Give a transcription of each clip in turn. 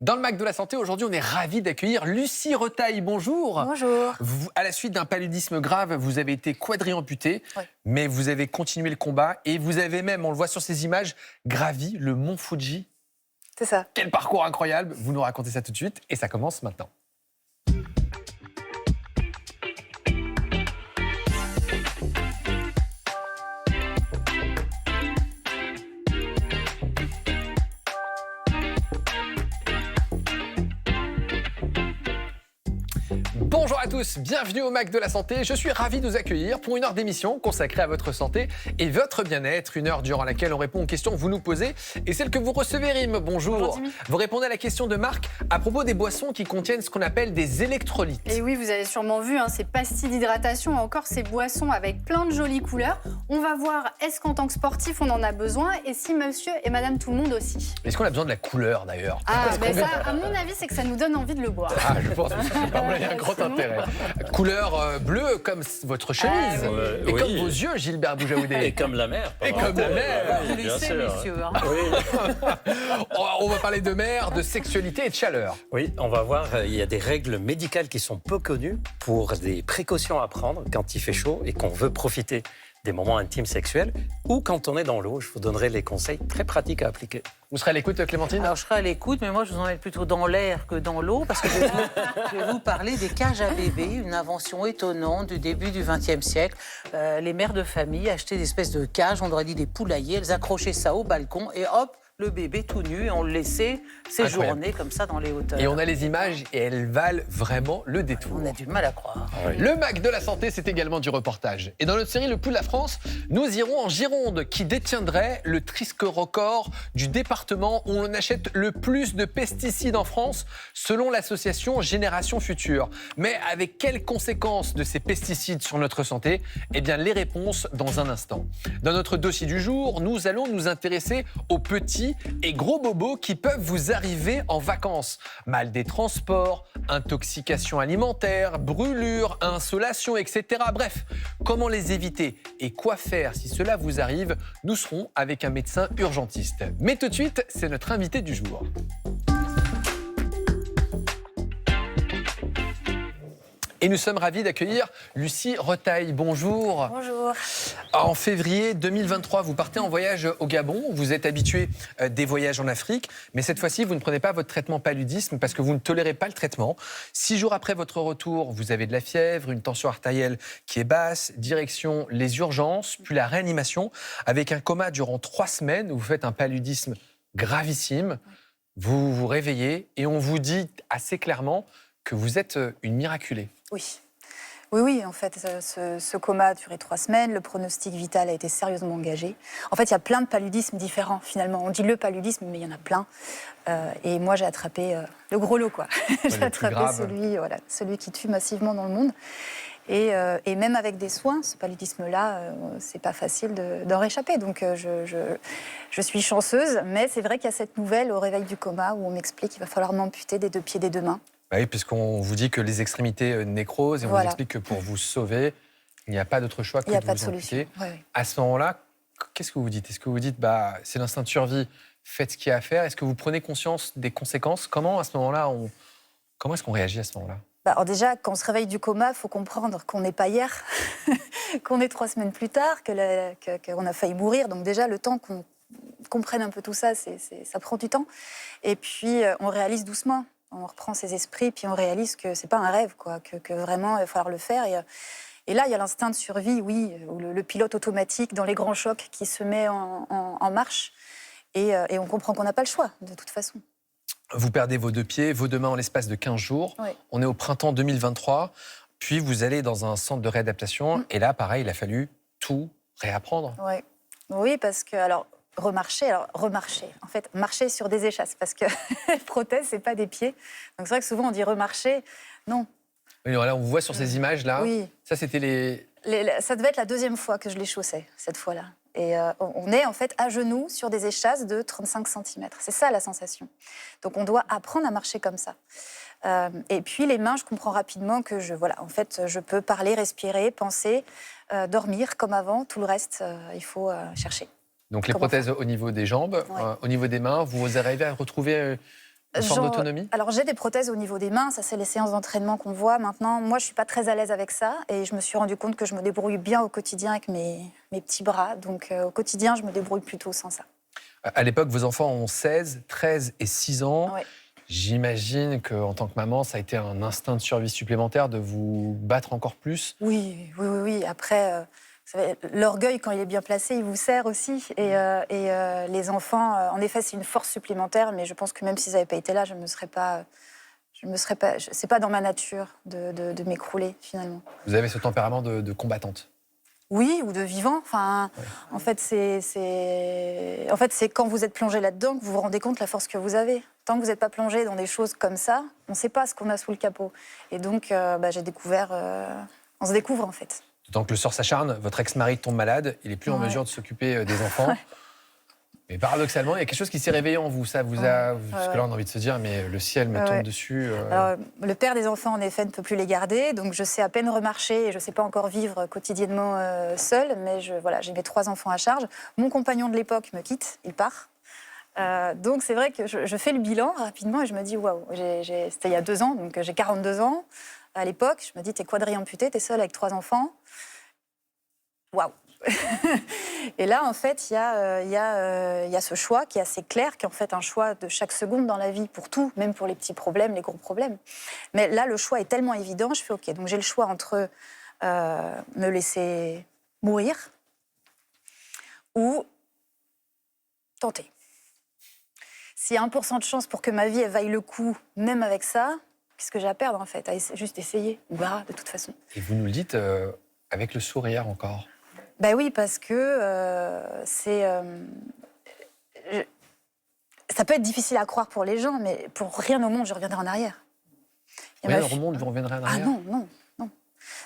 Dans le Mac de la Santé, aujourd'hui, on est ravis d'accueillir Lucie Retailleau. Bonjour. Bonjour. À la suite d'un paludisme grave, vous avez été quadri-amputé, Oui. mais vous avez continué le combat et vous avez même, on le voit sur ces images, gravi le mont Fuji. C'est ça. Quel parcours incroyable. Vous nous racontez ça tout de suite et ça commence maintenant. Bonjour à tous, bienvenue au Mac de la Santé. Je suis ravi de vous accueillir pour une heure d'émission consacrée à votre santé et votre bien-être. Une heure durant laquelle on répond aux questions que vous nous posez et celles que vous recevez, Rim. Bonjour. Bonjour, Jimmy. Vous répondez à la question de Marc à propos des boissons qui contiennent ce qu'on appelle des électrolytes. Et oui, vous avez sûrement vu ces pastilles d'hydratation, encore ces boissons avec plein de jolies couleurs. On va voir, est-ce qu'en tant que sportif, on en a besoin et si monsieur et madame tout le monde aussi. Est-ce qu'on a besoin de la couleur d'ailleurs? Ben ça, à mon avis, c'est que ça nous donne envie de le boire. Ah, je pense que il y a un grand intérêt. Couleur bleue comme votre chemise. Et oui. comme vos yeux, Gilbert Boujaoudé. Et comme la mer. Et comme la mer. Oui, bien sûr. Oui. On va parler de mer, de sexualité et de chaleur. Oui, on va voir, il y a des règles médicales qui sont peu connues pour des précautions à prendre quand il fait chaud et qu'on veut profiter des moments intimes sexuels ou quand on est dans l'eau. Je vous donnerai les conseils très pratiques à appliquer. Vous serez à l'écoute, Clémentine? Alors, je serai à l'écoute, mais moi, je vous emmène plutôt dans l'air que dans l'eau, parce que je vais vous parler des cages à bébés, une invention étonnante du début du XXe siècle. Les mères de famille achetaient des espèces de cages, on aurait dit des poulaillers, elles accrochaient ça au balcon, et hop, le bébé tout nu, et on le laissait séjourner comme ça dans les hauteurs. Et on a les images et elles valent vraiment le détour. On a du mal à croire. Le Mac de la Santé, c'est également du reportage. Et dans notre série Le Pouls de la France, nous irons en Gironde, qui détiendrait le triste record du département où on achète le plus de pesticides en France, selon l'association Génération Future. Mais avec quelles conséquences de ces pesticides sur notre santé? Eh bien, les réponses dans un instant. Dans notre dossier du jour, nous allons nous intéresser aux petits et gros bobos qui peuvent vous arriver en vacances. Mal des transports, intoxication alimentaire, brûlures, insolation, etc. Bref, comment les éviter et quoi faire si cela vous arrive? Nous serons avec un médecin urgentiste. Mais tout de suite, c'est notre invité du jour. Et nous sommes ravis d'accueillir Lucie Retailleau. Bonjour. Bonjour. En février 2023, vous partez en voyage au Gabon. Vous êtes habitué des voyages en Afrique, mais cette fois-ci, vous ne prenez pas votre traitement paludisme parce que vous ne tolérez pas le traitement. 6 jours après votre retour, vous avez de la fièvre, une tension artérielle qui est basse, direction les urgences, puis la réanimation, avec un coma durant 3 semaines où vous faites un paludisme gravissime. Vous vous réveillez et on vous dit assez clairement que vous êtes une miraculée. Oui. Oui, en fait, ce coma a duré 3 semaines. Le pronostic vital a été sérieusement engagé. En fait, il y a plein de paludismes différents, finalement. On dit le paludisme, mais il y en a plein. Et moi, j'ai attrapé le gros lot, quoi. J'ai attrapé celui qui tue massivement dans le monde. Et même avec des soins, ce paludisme-là, c'est pas facile d'en réchapper. Donc, je suis chanceuse. Mais c'est vrai qu'il y a cette nouvelle au réveil du coma où on m'explique qu'il va falloir m'amputer des 2 pieds, des 2 mains. Oui, puisqu'on vous dit que les extrémités nécrosent et on vous explique que pour vous sauver, il n'y a pas d'autre choix que de vous amputer. Oui. À ce moment-là, qu'est-ce que vous dites? Est-ce que vous dites, c'est l'instinct de survie, faites ce qu'il y a à faire? Est-ce que vous prenez conscience des conséquences? Comment, à ce moment-là, comment est-ce qu'on réagit à ce moment-là? Alors déjà, quand on se réveille du coma, il faut comprendre qu'on n'est pas hier, qu'on est 3 semaines plus tard, qu'on a failli mourir. Donc déjà, le temps qu'on comprenne un peu tout ça, ça prend du temps. Et puis, on réalise doucement. On reprend ses esprits, puis on réalise que c'est pas un rêve, quoi, que vraiment il va falloir le faire. Et là, il y a l'instinct de survie, oui, ou le pilote automatique dans les grands chocs qui se met en marche. Et on comprend qu'on n'a pas le choix, de toute façon. Vous perdez vos 2 pieds, vos 2 mains en l'espace de 15 jours. Oui. On est au printemps 2023. Puis vous allez dans un centre de réadaptation. Et là, pareil, il a fallu tout réapprendre. Oui, parce que... remarcher. En fait, marcher sur des échasses, parce que les prothèses, c'est pas des pieds. Donc c'est vrai que souvent on dit remarcher. Non. Oui, là, on vous voit sur ces images-là. Oui. Ça, c'était Ça devait être la 2e fois que je les chaussais, cette fois-là. Et on est en fait à genoux sur des échasses de 35 cm. C'est ça la sensation. Donc on doit apprendre à marcher comme ça. Et puis les mains, je comprends rapidement que je peux parler, respirer, penser, dormir comme avant. Tout le reste, il faut chercher. Donc les prothèses au niveau des jambes, au niveau des mains, vous arrivez à retrouver Une forme d'autonomie? Alors j'ai des prothèses au niveau des mains, ça c'est les séances d'entraînement qu'on voit maintenant. Moi je suis pas très à l'aise avec ça et je me suis rendu compte que je me débrouille bien au quotidien avec mes petits bras. Donc au quotidien je me débrouille plutôt sans ça. À l'époque, vos enfants ont 16, 13 et 6 ans. Ouais. J'imagine qu'en tant que maman, ça a été un instinct de survie supplémentaire de vous battre encore plus. Oui. Après, vous savez, l'orgueil, quand il est bien placé, il vous sert aussi. Et les enfants, en effet, c'est une force supplémentaire. Mais je pense que même s'ils n'avaient pas été là, je me serais pas. C'est pas dans ma nature de m'écrouler finalement. Vous avez ce tempérament de combattante. Oui, ou de vivant. Enfin, en fait, c'est quand vous êtes plongé là-dedans que vous vous rendez compte de la force que vous avez. Tant que vous n'êtes pas plongé dans des choses comme ça, on ne sait pas ce qu'on a sous le capot. Et donc, j'ai découvert. On se découvre en fait. D'autant que le sort s'acharne, votre ex-mari tombe malade, il n'est plus en mesure de s'occuper des enfants. Mais paradoxalement, il y a quelque chose qui s'est réveillé en vous. Ça vous a. Parce que là, on a envie de se dire, mais le ciel me tombe dessus. Alors, le père des enfants, en effet, ne peut plus les garder. Donc, je sais à peine remarcher et je ne sais pas encore vivre quotidiennement seule. Mais j'ai mes 3 enfants à charge. Mon compagnon de l'époque me quitte, il part. Donc, c'est vrai que je fais le bilan rapidement et je me dis, waouh, c'était il y a 2 ans, donc j'ai 42 ans. À l'époque, je me dis, t'es quadri-amputé, t'es seule avec 3 enfants. Waouh. Et là, en fait, il y a ce choix qui est assez clair, qui est en fait un choix de chaque seconde dans la vie, pour tout, même pour les petits problèmes, les gros problèmes. Mais là, le choix est tellement évident, je fais OK. Donc j'ai le choix entre me laisser mourir ou tenter. S'il y a 1% de chance pour que ma vie elle vaille le coup, même avec ça, qu'est-ce que j'ai à perdre en fait? Juste essayer, on verra de toute façon. Et vous nous le dites avec le sourire encore. Ben oui, parce que ça peut être difficile à croire pour les gens, mais pour rien au monde, je reviendrai en arrière. Rien au monde, vous reviendrez en arrière? Ah non.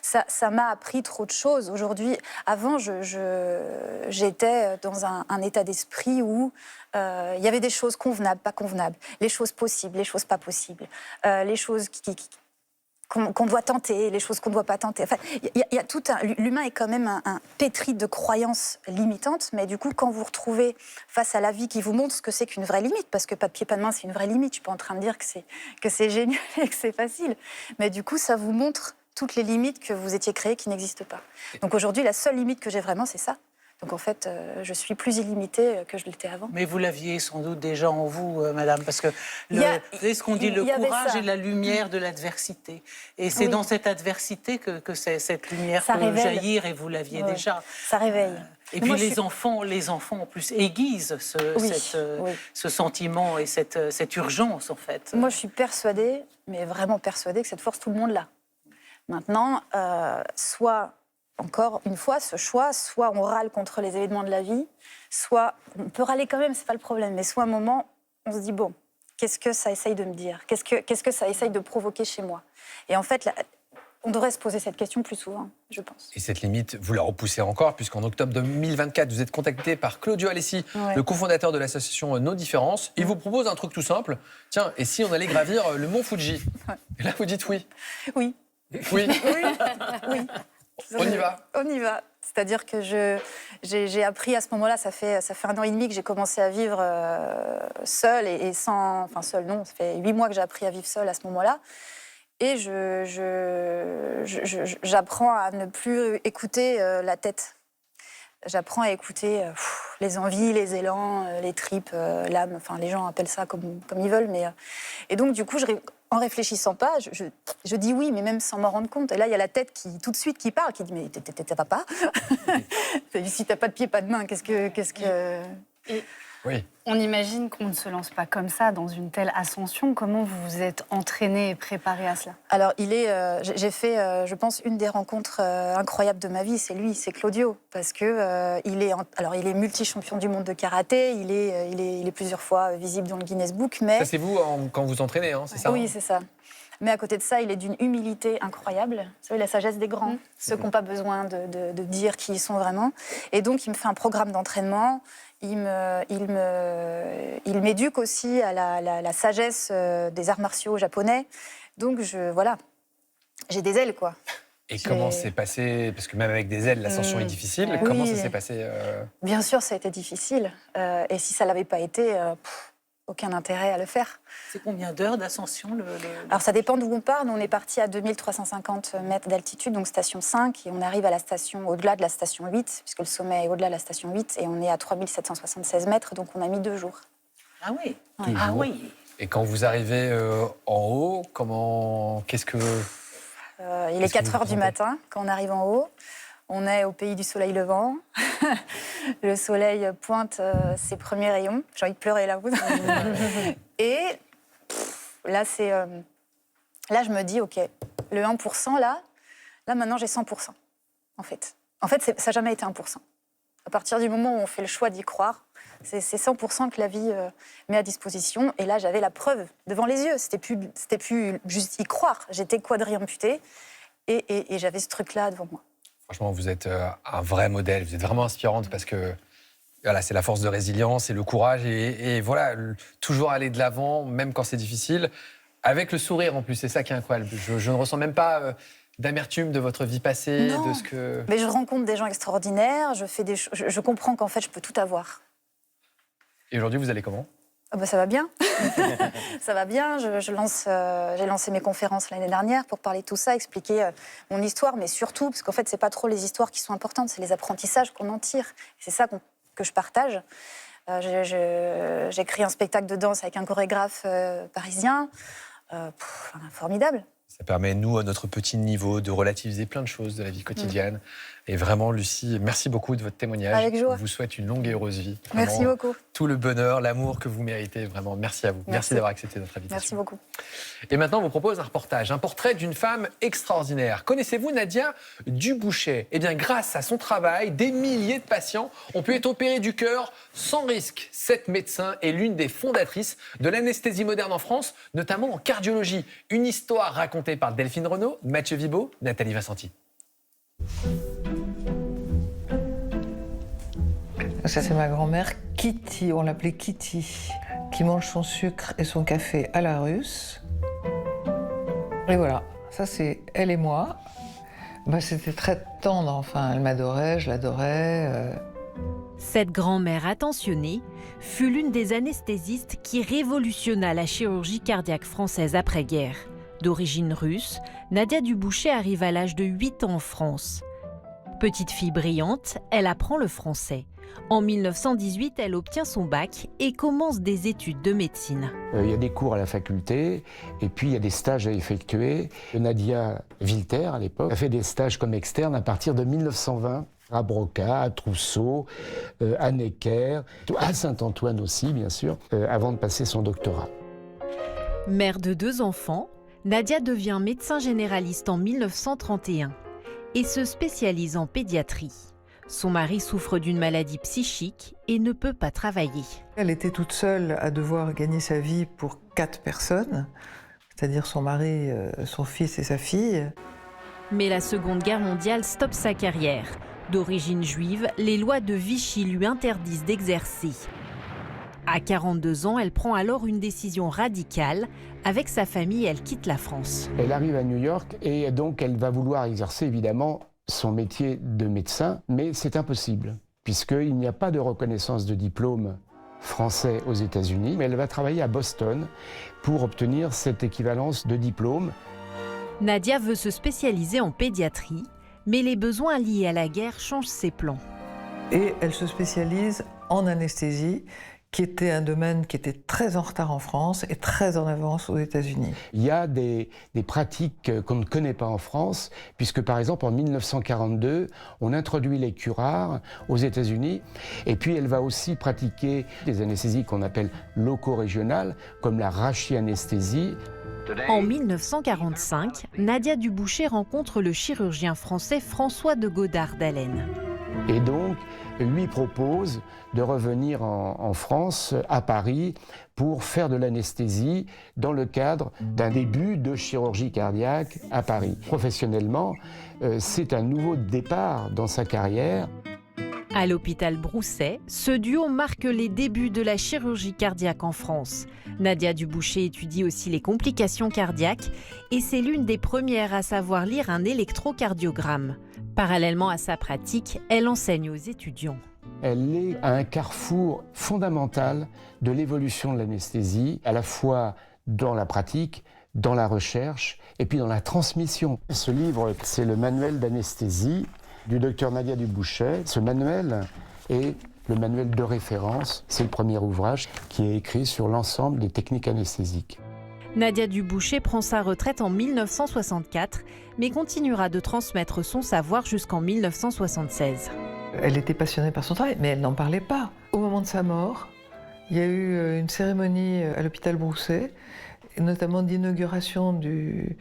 Ça m'a appris trop de choses. Aujourd'hui, avant, j'étais dans un état d'esprit où il y avait des choses convenables, pas convenables, les choses possibles, les choses pas possibles, les choses qu'on doit tenter, les choses qu'on ne doit pas tenter. Enfin, il y a tout l'humain est quand même un pétri de croyances limitantes, mais du coup, quand vous vous retrouvez face à la vie qui vous montre ce que c'est qu'une vraie limite, parce que pas de pied, pas de main, c'est une vraie limite. Je suis pas en train de dire que c'est génial et que c'est facile, mais du coup, ça vous montre toutes les limites que vous étiez créées qui n'existent pas. Donc aujourd'hui, la seule limite que j'ai vraiment, c'est ça. Donc en fait, je suis plus illimitée que je l'étais avant. Mais vous l'aviez sans doute déjà en vous, madame, parce que vous savez ce qu'on dit, le courage est la lumière de l'adversité. Et c'est dans cette adversité que cette lumière peut jaillir, et vous l'aviez déjà. Ça réveille. Et puis les enfants en plus aiguisent ce sentiment et cette urgence, en fait. Moi, je suis persuadée, mais vraiment persuadée, que cette force, tout le monde l'a. Maintenant, soit... Encore une fois, ce choix, soit on râle contre les événements de la vie, soit on peut râler quand même, c'est pas le problème, mais soit à un moment, on se dit bon, qu'est-ce que ça essaye de me dire? Qu'est-ce que ça essaye de provoquer chez moi? Et en fait, on devrait se poser cette question plus souvent, je pense. Et cette limite, vous la repoussez encore, puisqu'en octobre 2024, vous êtes contacté par Claudio Alessi, le cofondateur de l'association Nos Différences. Il vous propose un truc tout simple. Tiens, et si on allait gravir le mont Fuji? Et là, vous dites oui. Oui. Oui. Oui. On y va. On y va. C'est-à-dire que j'ai appris à ce moment-là, ça fait 1 an et demi que j'ai commencé à vivre seule et sans... Enfin, seule, non, ça fait 8 mois que j'ai appris à vivre seule à ce moment-là. Et j'apprends à ne plus écouter la tête. J'apprends à écouter les envies, les élans, les tripes, l'âme. Enfin, les gens appellent ça comme ils veulent. Mais, et donc, du coup, en réfléchissant pas, je dis oui, mais même sans m'en rendre compte. Et là, il y a la tête qui, tout de suite, qui parle, qui dit mais t'es papa. Si t'as pas de pied, pas de main, qu'est-ce que... Et oui. On imagine qu'on ne se lance pas comme ça dans une telle ascension. Comment vous vous êtes entraîné et préparé à cela? Alors, j'ai fait, je pense, une des rencontres incroyables de ma vie. C'est lui, c'est Claudio, parce que il est multi-champion du monde de karaté. Il est plusieurs fois visible dans le Guinness Book. Mais ça, c'est vous quand vous entraînez, hein, c'est ça? Oui, c'est ça. Mais à côté de ça, il est d'une humilité incroyable. Vous savez, la sagesse des grands, ceux qui n'ont pas besoin de dire qui ils sont vraiment. Et donc, il me fait un programme d'entraînement. Il m'éduque aussi à la sagesse des arts martiaux japonais. Donc, j'ai des ailes, quoi. Et comment c'est passé? Parce que même avec des ailes, l'ascension est difficile. Comment ça s'est passé? Bien sûr, ça a été difficile. Et si ça ne l'avait pas été... aucun intérêt à le faire. C'est combien d'heures d'ascension Alors ça dépend d'où on part. Nous, on est parti à 2350 mètres d'altitude, donc station 5, et on arrive à la station, au-delà de la station 8, puisque le sommet est au-delà de la station 8, et on est à 3776 mètres, donc on a mis 2 jours. Ah oui. Ouais. Ah oui. Et quand vous arrivez en haut, qu'est-ce que... Il est 4 heures du matin quand on arrive en haut. On est au pays du soleil levant. Le soleil pointe ses premiers rayons. J'ai envie de pleurer là. Et là, là, je me dis, OK, le 1%, là maintenant, j'ai 100%, en fait. En fait, ça n'a jamais été 1%. À partir du moment où on fait le choix d'y croire, c'est 100% que la vie met à disposition. Et là, j'avais la preuve devant les yeux. C'était plus juste y croire. J'étais quadri-amputée et j'avais ce truc-là devant moi. Franchement, vous êtes un vrai modèle. Vous êtes vraiment inspirante parce que voilà, c'est la force de résilience et le courage. Et voilà, toujours aller de l'avant, même quand c'est difficile. Avec le sourire en plus, c'est ça qui est incroyable. Je ne ressens même pas d'amertume de votre vie passée, Non, de ce que... mais je rencontre des gens extraordinaires. Je comprends qu'en fait, je peux tout avoir. Et aujourd'hui, vous allez comment ? Ah bah ça va bien. Ça va bien. J'ai lancé mes conférences l'année dernière pour parler de tout ça, expliquer mon histoire, mais surtout, parce qu'en fait, c'est pas trop les histoires qui sont importantes, c'est les apprentissages qu'on en tire. C'est ça que je partage. J'ai écrit un spectacle de danse avec un chorégraphe parisien. Formidable. Ça permet, nous, à notre petit niveau, de relativiser plein de choses de la vie quotidienne. Et vraiment, Lucie, merci beaucoup de votre témoignage. Avec joie. Je vous souhaite une longue et heureuse vie. Merci Vraiment, beaucoup. tout le bonheur, l'amour que vous méritez. Vraiment, merci à vous. Merci d'avoir accepté notre invitation. Merci beaucoup. Et maintenant, on vous propose un reportage, un portrait d'une femme extraordinaire. Connaissez-vous Nadia Dubouchet ? Eh bien, grâce à son travail, des milliers de patients ont pu être opérés du cœur sans risque. Cette médecin est l'une des fondatrices de l'anesthésie moderne en France, notamment en cardiologie. Une histoire racontée par Delphine Renaud, Mathieu Vibo, Nathalie Vincenti. Ça, c'est ma grand-mère, Kitty, on l'appelait Kitty, qui mange son sucre et son café à la russe. Et voilà, ça, c'est elle et moi. C'était très tendre, enfin, elle m'adorait, je l'adorais. Cette grand-mère attentionnée fut l'une des anesthésistes qui révolutionna la chirurgie cardiaque française après-guerre. D'origine russe, Nadia Dubouchet arrive à l'âge de 8 ans en France. Petite fille brillante, elle apprend le français. En 1918, elle obtient son bac et commence des études de médecine. Il y a des cours à la faculté et puis il y a des stages à effectuer. Nadia Wilter, à l'époque, a fait des stages comme externe à partir de 1920. À Broca, à Trousseau, à Necker, à Saint-Antoine aussi, bien sûr, avant de passer son doctorat. Mère de 2 enfants, Nadia devient médecin généraliste en 1931 et se spécialise en pédiatrie. Son mari souffre d'une maladie psychique et ne peut pas travailler. Elle était toute seule à devoir gagner sa vie pour 4 personnes, c'est-à-dire son mari, son fils et sa fille. Mais la Seconde Guerre mondiale stoppe sa carrière. D'origine juive, les lois de Vichy lui interdisent d'exercer. À 42 ans, elle prend alors une décision radicale. Avec sa famille, elle quitte la France. Elle arrive à New York et donc elle va vouloir exercer évidemment son métier de médecin, mais c'est impossible, puisqu'il n'y a pas de reconnaissance de diplôme français aux États-Unis. Mais elle va travailler à Boston pour obtenir cette équivalence de diplôme. Nadia veut se spécialiser en pédiatrie, mais les besoins liés à la guerre changent ses plans. Et elle se spécialise en anesthésie, qui était un domaine qui était très en retard en France et très en avance aux États-Unis. Il y a des pratiques qu'on ne connaît pas en France, puisque par exemple en 1942, on introduit les curares aux États-Unis, et puis elle va aussi pratiquer des anesthésies qu'on appelle loco-régionales, comme la rachianesthésie. En 1945, Nadia Dubouchet rencontre le chirurgien français François de Godard d'Allen. Et donc, lui propose de revenir en France, à Paris, pour faire de l'anesthésie dans le cadre d'un début de chirurgie cardiaque à Paris. Professionnellement, c'est un nouveau départ dans sa carrière. À l'hôpital Broussais, ce duo marque les débuts de la chirurgie cardiaque en France. Nadia Dubouchet étudie aussi les complications cardiaques et c'est l'une des premières à savoir lire un électrocardiogramme. Parallèlement à sa pratique, elle enseigne aux étudiants. Elle est à un carrefour fondamental de l'évolution de l'anesthésie, à la fois dans la pratique, dans la recherche et puis dans la transmission. Ce livre, c'est le manuel d'anesthésie du docteur Nadia Dubouchet. Ce manuel est le manuel de référence. C'est le premier ouvrage qui est écrit sur l'ensemble des techniques anesthésiques. Nadia Dubouchet prend sa retraite en 1964, mais continuera de transmettre son savoir jusqu'en 1976. Elle était passionnée par son travail, mais elle n'en parlait pas. Au moment de sa mort, il y a eu une cérémonie à l'hôpital Broussais, notamment d'inauguration du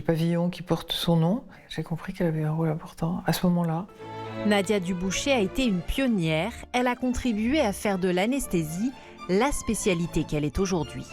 pavillon qui porte son nom. J'ai compris qu'elle avait un rôle important à ce moment-là. Nadia Dubouchet a été une pionnière. Elle a contribué à faire de l'anesthésie la spécialité qu'elle est aujourd'hui.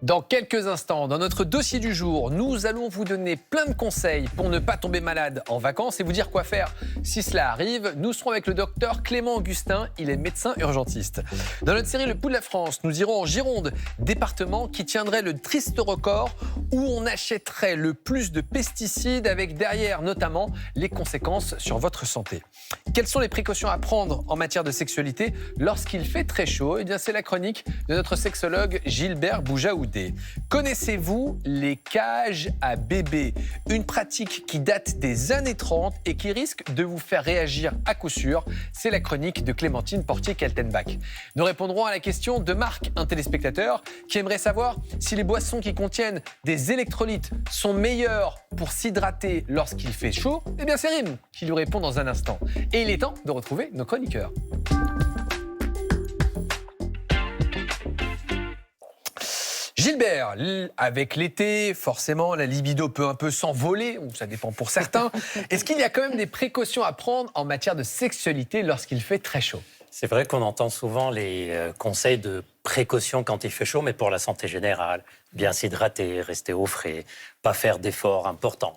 Dans quelques instants, dans notre dossier du jour, nous allons vous donner plein de conseils pour ne pas tomber malade en vacances et vous dire quoi faire si cela arrive. Nous serons avec le docteur Clément Augustin, il est médecin urgentiste. Dans notre série Le Pouls de la France, nous irons en Gironde, département qui tiendrait le triste record où on achèterait le plus de pesticides avec derrière notamment les conséquences sur votre santé. Quelles sont les précautions à prendre en matière de sexualité lorsqu'il fait très chaud ? Eh bien, c'est la chronique de notre sexologue Gilbert Boujaoudé. Connaissez-vous les cages à bébés ? Une pratique qui date des années 30 et qui risque de vous faire réagir à coup sûr. C'est la chronique de Clémentine Portier-Kaltenbach. Nous répondrons à la question de Marc, un téléspectateur, qui aimerait savoir si les boissons qui contiennent des électrolytes sont meilleures pour s'hydrater lorsqu'il fait chaud. Eh bien, c'est Rim qui lui répond dans un instant. Et il est temps de retrouver nos chroniqueurs. Gilbert, avec l'été, forcément, la libido peut un peu s'envoler, ou ça dépend pour certains. Est-ce qu'il y a quand même des précautions à prendre en matière de sexualité lorsqu'il fait très chaud ? C'est vrai qu'on entend souvent les conseils de précaution quand il fait chaud, mais pour la santé générale, bien s'hydrater, rester au frais, pas faire d'efforts importants.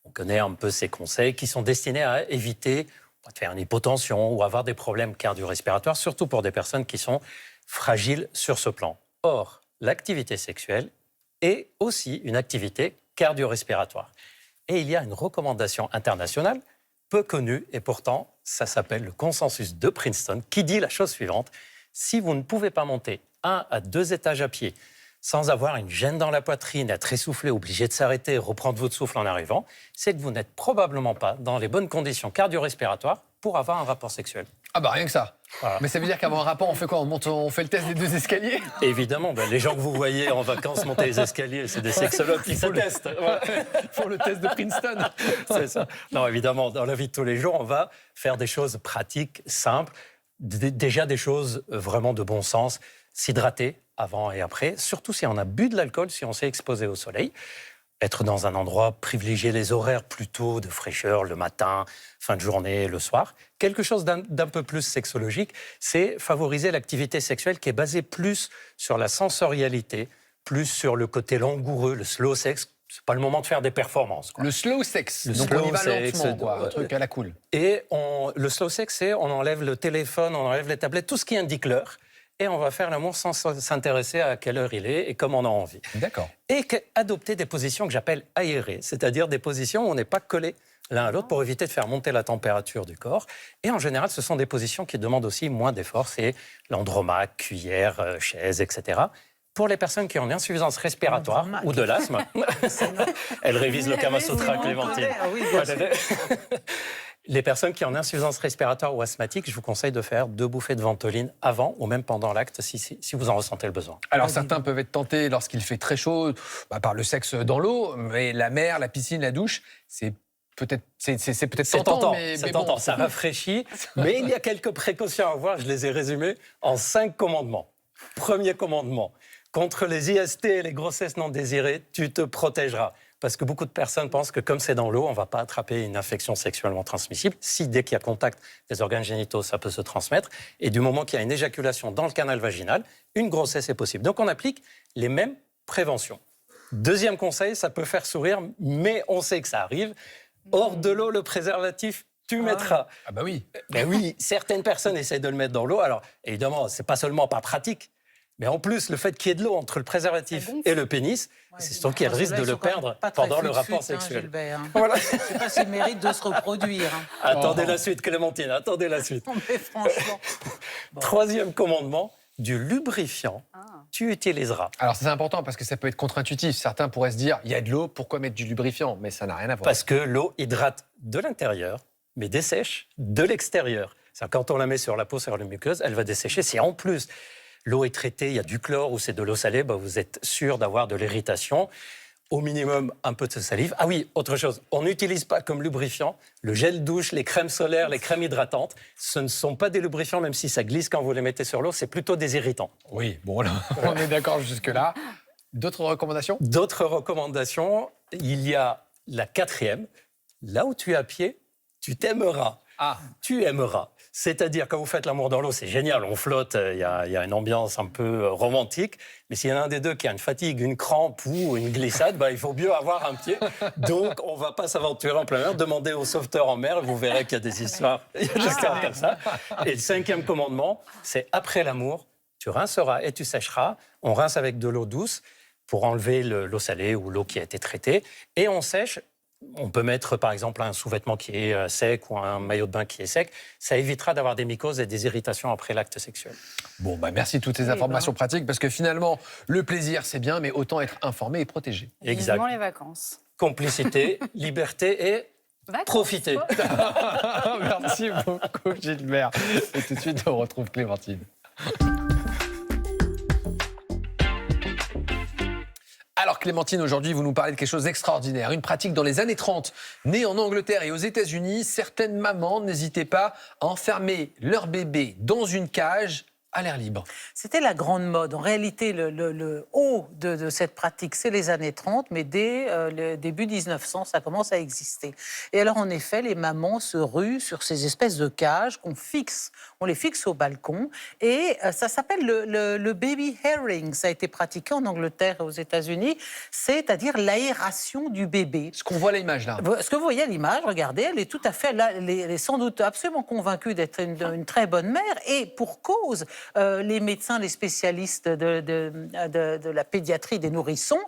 On connaît un peu ces conseils qui sont destinés à éviter de faire une hypotension ou avoir des problèmes cardio-respiratoires, surtout pour des personnes qui sont fragiles sur ce plan. Or, l'activité sexuelle est aussi une activité cardio-respiratoire. Et il y a une recommandation internationale peu connue, et pourtant, ça s'appelle le consensus de Princeton, qui dit la chose suivante. Si vous ne pouvez pas monter 1 à 2 étages à pied sans avoir une gêne dans la poitrine, être essoufflé, obligé de s'arrêter, reprendre votre souffle en arrivant, c'est que vous n'êtes probablement pas dans les bonnes conditions cardio-respiratoires pour avoir un rapport sexuel. Ah bah rien que ça. Voilà. Mais ça veut dire qu'avant un rapport, on fait quoi ? On fait le test des 2 escaliers ? Évidemment, les gens que vous voyez en vacances monter les escaliers, c'est des sexologues qui se testent. Ils font le test de Princeton. C'est ça. Non, évidemment, dans la vie de tous les jours, on va faire des choses pratiques, simples, déjà des choses vraiment de bon sens, s'hydrater avant et après, surtout si on a bu de l'alcool, si on s'est exposé au soleil. Être dans un endroit, privilégier les horaires plutôt de fraîcheur, le matin, fin de journée, le soir. Quelque chose d'un peu plus sexologique, c'est favoriser l'activité sexuelle qui est basée plus sur la sensorialité, plus sur le côté langoureux, le slow sex. C'est pas le moment de faire des performances, quoi. Le slow sex, le donc slow on y va sex, lentement, quoi, un truc à la cool. Et le slow sex, c'est on enlève le téléphone, on enlève les tablettes, tout ce qui indique l'heure. Et on va faire l'amour sans s'intéresser à quelle heure il est et comme on a envie. D'accord. Et adopter des positions que j'appelle aérées, c'est-à-dire des positions où on n'est pas collé l'un à l'autre pour éviter de faire monter la température du corps. Et en général, ce sont des positions qui demandent aussi moins d'efforts. C'est l'andromaque, cuillère, chaise, etc. Pour les personnes qui ont une insuffisance respiratoire ou de l'asthme, elle révise le Kama Sutra, Clémentine. Les personnes qui ont une insuffisance respiratoire ou asthmatique, je vous conseille de faire 2 bouffées de Ventoline avant ou même pendant l'acte si vous en ressentez le besoin. Alors certains peuvent être tentés lorsqu'il fait très chaud par le sexe dans l'eau, mais la mer, la piscine, la douche, c'est peut-être tentant, mais tentant, bon. ça rafraîchit. Mais il y a quelques précautions à avoir, je les ai résumées en 5 commandements. Premier commandement, contre les IST et les grossesses non désirées, tu te protégeras. Parce que beaucoup de personnes pensent que comme c'est dans l'eau, on ne va pas attraper une infection sexuellement transmissible. Si dès qu'il y a contact des organes génitaux, ça peut se transmettre. Et du moment qu'il y a une éjaculation dans le canal vaginal, une grossesse est possible. Donc on applique les mêmes préventions. Deuxième conseil, ça peut faire sourire, mais on sait que ça arrive. Hors de l'eau, le préservatif, tu mettras. Ah bah oui. Ben oui, certaines personnes essaient de le mettre dans l'eau. Alors évidemment, c'est pas seulement pas pratique, Mais en plus, le fait qu'il y ait de l'eau entre le préservatif et le pénis, c'est surtout qu'il y a le risque de le perdre pendant le rapport sexuel. Gilbert, hein. Voilà. Je ne sais pas s'il mérite de se reproduire. Hein. Attendez la suite, Clémentine, attendez la suite. Non, mais franchement. Bon. Troisième commandement, du lubrifiant, tu utiliseras. Alors c'est important parce que ça peut être contre-intuitif. Certains pourraient se dire, il y a de l'eau, pourquoi mettre du lubrifiant? Mais ça n'a rien à voir. Parce que l'eau hydrate de l'intérieur, mais dessèche de l'extérieur. C'est-à-dire, quand on la met sur la peau, sur la muqueuse, elle va dessécher. Si en plus l'eau est traitée, il y a du chlore ou c'est de l'eau salée, vous êtes sûr d'avoir de l'irritation. Au minimum, un peu de salive. Ah oui, autre chose, on n'utilise pas comme lubrifiant le gel douche, les crèmes solaires, les crèmes hydratantes. Ce ne sont pas des lubrifiants, même si ça glisse quand vous les mettez sur l'eau, c'est plutôt des irritants. Oui, bon, là, on est d'accord jusque-là. D'autres recommandations? D'autres recommandations, il y a la 4e. Là où tu es à pied, tu t'aimeras. Tu aimeras. C'est-à-dire, quand vous faites l'amour dans l'eau, c'est génial, on flotte, il y a une ambiance un peu romantique. Mais s'il y en a un des deux qui a une fatigue, une crampe ou une glissade, il faut mieux avoir un pied. Donc, on ne va pas s'aventurer en plein mer. Demandez aux sauveteurs en mer, vous verrez qu'il y a des histoires comme ça. Et le 5e commandement, c'est après l'amour, tu rinceras et tu sécheras. On rince avec de l'eau douce pour enlever l'eau salée ou l'eau qui a été traitée. Et on sèche. On peut mettre, par exemple, un sous-vêtement qui est sec ou un maillot de bain qui est sec. Ça évitera d'avoir des mycoses et des irritations après l'acte sexuel. Bon, merci de toutes ces informations pratiques, parce que finalement, le plaisir, c'est bien, mais autant être informé et protégé. Exact. Vivement les vacances. Complicité, liberté et profiter. Merci beaucoup, Gilbert. Et tout de suite, on retrouve Clémentine. Alors Clémentine, aujourd'hui, vous nous parlez de quelque chose d'extraordinaire, une pratique dans les années 30, née en Angleterre et aux États-Unis. Certaines mamans n'hésitaient pas à enfermer leur bébé dans une cage à l'air libre. C'était la grande mode. En réalité, le haut de cette pratique, c'est les années 30, mais dès le début 1900, ça commence à exister. Et alors, en effet, les mamans se ruent sur ces espèces de cages qu'on fixe. On les fixe au balcon. Et ça s'appelle le baby herring. Ça a été pratiqué en Angleterre et aux États-Unis. C'est-à-dire l'aération du bébé. Ce qu'on voit à l'image, là. Ce que vous voyez à l'image, regardez, elle est tout à fait là. Elle est sans doute absolument convaincue d'être une très bonne mère. Et pour cause, les médecins, les spécialistes de la pédiatrie des nourrissons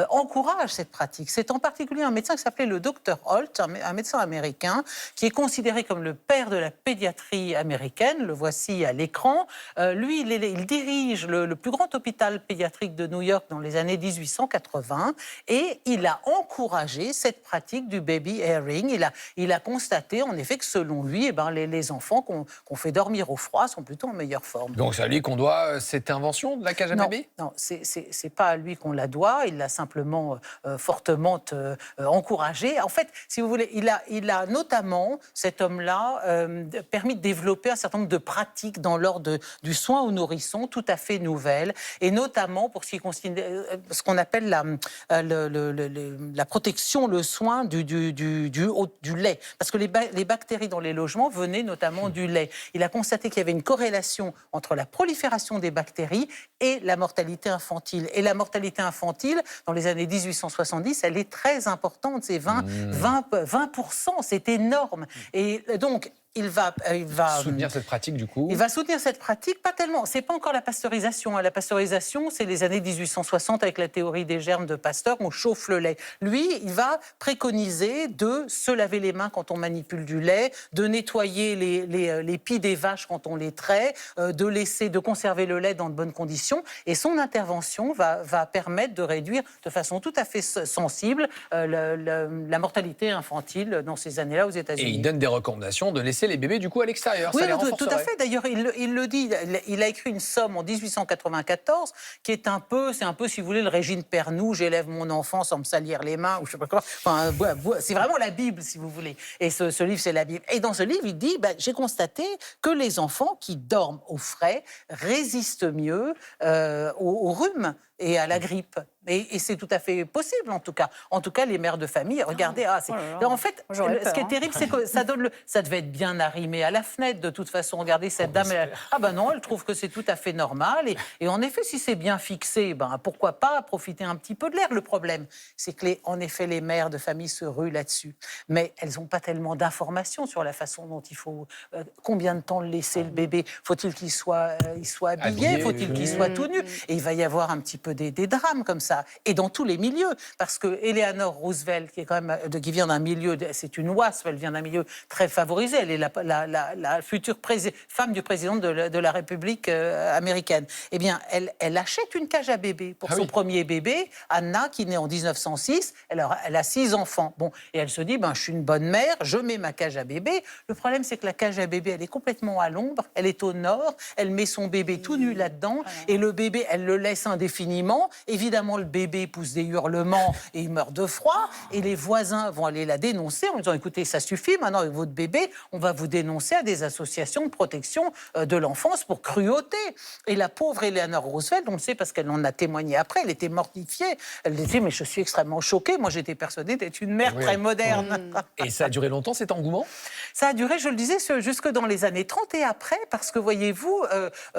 encouragent cette pratique. C'est en particulier un médecin qui s'appelait le Dr Holt, un médecin américain, qui est considéré comme le père de la pédiatrie américaine. Le voici à l'écran. Lui, il dirige le plus grand hôpital pédiatrique de New York dans les années 1880 et il a encouragé cette pratique du baby herring. Il a constaté en effet que selon lui, les enfants qu'on fait dormir au froid sont plutôt en meilleure forme. Donc c'est à lui qu'on doit cette invention de la cage à bébé? Non, c'est pas à lui qu'on la doit. Il l'a simplement fortement encouragé. En fait, si vous voulez, il a notamment, cet homme-là, permis de développer un certain nombre de pratiques dans l'ordre du soin aux nourrissons, tout à fait nouvelles, et notamment pour ce qu'on appelle la protection, le soin du lait. Parce que les bactéries dans les logements venaient notamment du lait. Il a constaté qu'il y avait une corrélation entre la prolifération des bactéries et la mortalité infantile. Et la mortalité infantile, dans les années 1870, elle est très importante, c'est 20%, c'est énorme. Et donc, il va soutenir cette pratique, du coup. Il va soutenir cette pratique, pas tellement. C'est pas encore la pasteurisation. La pasteurisation, c'est les années 1860 avec la théorie des germes de Pasteur. On chauffe le lait. Lui, il va préconiser de se laver les mains quand on manipule du lait, de nettoyer les pies des vaches quand on les traite, de conserver le lait dans de bonnes conditions. Et son intervention va permettre de réduire de façon tout à fait sensible la mortalité infantile dans ces années-là aux États-Unis. Et il donne des recommandations de laisser les bébés du coup à l'extérieur. Oui, ça les tout à renforcerait. fait. D'ailleurs, il le dit. Il a écrit une somme en 1894 qui est un peu, si vous voulez, le Régine Pernoud. J'élève mon enfant sans me salir les mains ou je sais pas quoi. Enfin, c'est vraiment la Bible, si vous voulez. Et ce livre, c'est la Bible. Et dans ce livre, il dit j'ai constaté que les enfants qui dorment au frais résistent mieux au rhume et à la grippe. Et c'est tout à fait possible, en tout cas. En tout cas, les mères de famille, regardez, en fait, ce qui est terrible, c'est que ça devait être bien arrimé à la fenêtre, de toute façon. Regardez, cette dame, non, elle trouve que c'est tout à fait normal. Et en effet, si c'est bien fixé, pourquoi pas profiter un petit peu de l'air. Le problème, c'est que, en effet, les mères de famille se ruent là-dessus. Mais elles n'ont pas tellement d'informations sur la façon dont il faut... combien de temps laisser le bébé? Faut-il qu'il soit habillé? Faut-il qu'il soit tout nu? Et il va y avoir un petit peu des drames comme ça. Et dans tous les milieux, parce que Eleanor Roosevelt, qui vient d'un milieu, c'est une WASP, elle vient d'un milieu très favorisé, elle est la future femme du président de la République américaine. Eh bien, elle achète une cage à bébé pour son premier bébé, Anna, qui naît en 1906. Elle a 6 enfants. Bon, et elle se dit, je suis une bonne mère, je mets ma cage à bébé. Le problème, c'est que la cage à bébé, elle est complètement à l'ombre, elle est au nord, elle met son bébé tout nu là-dedans, et le bébé, elle le laisse indéfiniment. Évidemment, le bébé pousse des hurlements et il meurt de froid, et les voisins vont aller la dénoncer en disant, écoutez, ça suffit, maintenant avec votre bébé, on va vous dénoncer à des associations de protection de l'enfance pour cruauté. Et la pauvre Eleanor Roosevelt, on le sait parce qu'elle en a témoigné après, elle était mortifiée, elle disait, mais je suis extrêmement choquée, moi j'étais persuadée d'être une mère très moderne. Et ça a duré longtemps cet engouement? Ça a duré, je le disais, jusque dans les années 30 et après, parce que voyez-vous,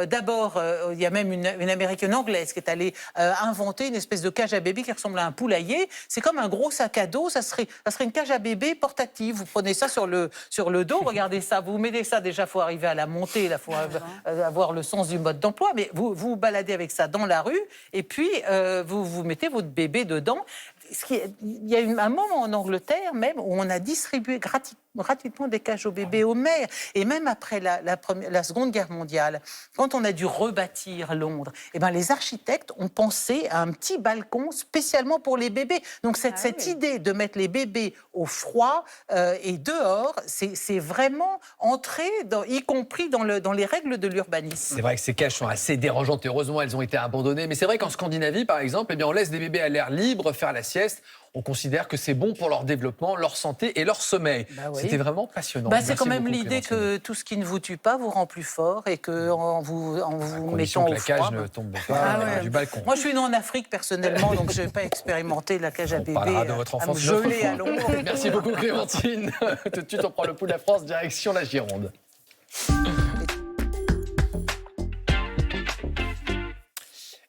d'abord, il y a même une américaine anglaise qui est allée inventer une espèce de cage à bébé qui ressemble à un poulailler. C'est comme un gros sac à dos, ça serait une cage à bébé portative. Vous prenez ça sur le dos, regardez ça, vous mettez ça, déjà, il faut arriver à la monter, il faut avoir le sens du mode d'emploi, mais vous baladez avec ça dans la rue, et puis vous mettez votre bébé dedans. Il y a eu un moment en Angleterre même où on a distribué gratuitement des cages aux bébés aux mères. Et même après la Seconde Guerre mondiale, quand on a dû rebâtir Londres, les architectes ont pensé à un petit balcon spécialement pour les bébés. Donc cette idée de mettre les bébés au froid et dehors, c'est vraiment entré, y compris dans les règles de l'urbanisme. C'est vrai que ces cages sont assez dérangeantes. Heureusement, elles ont été abandonnées. Mais c'est vrai qu'en Scandinavie, par exemple, on laisse des bébés à l'air libre faire la sieste. On considère que c'est bon pour leur développement, leur santé et leur sommeil. C'était vraiment passionnant. C'est quand même l'idée que tout ce qui ne vous tue pas vous rend plus fort et qu'en vous mettant au froid... la cage ne tombe pas du balcon. Moi, je suis née en Afrique personnellement, donc je n'ai pas expérimenté la cage à bébé de votre enfance, à me geler à l'ombre. Merci beaucoup Clémentine. Tout de suite, on prend le pouls de la France, direction la Gironde.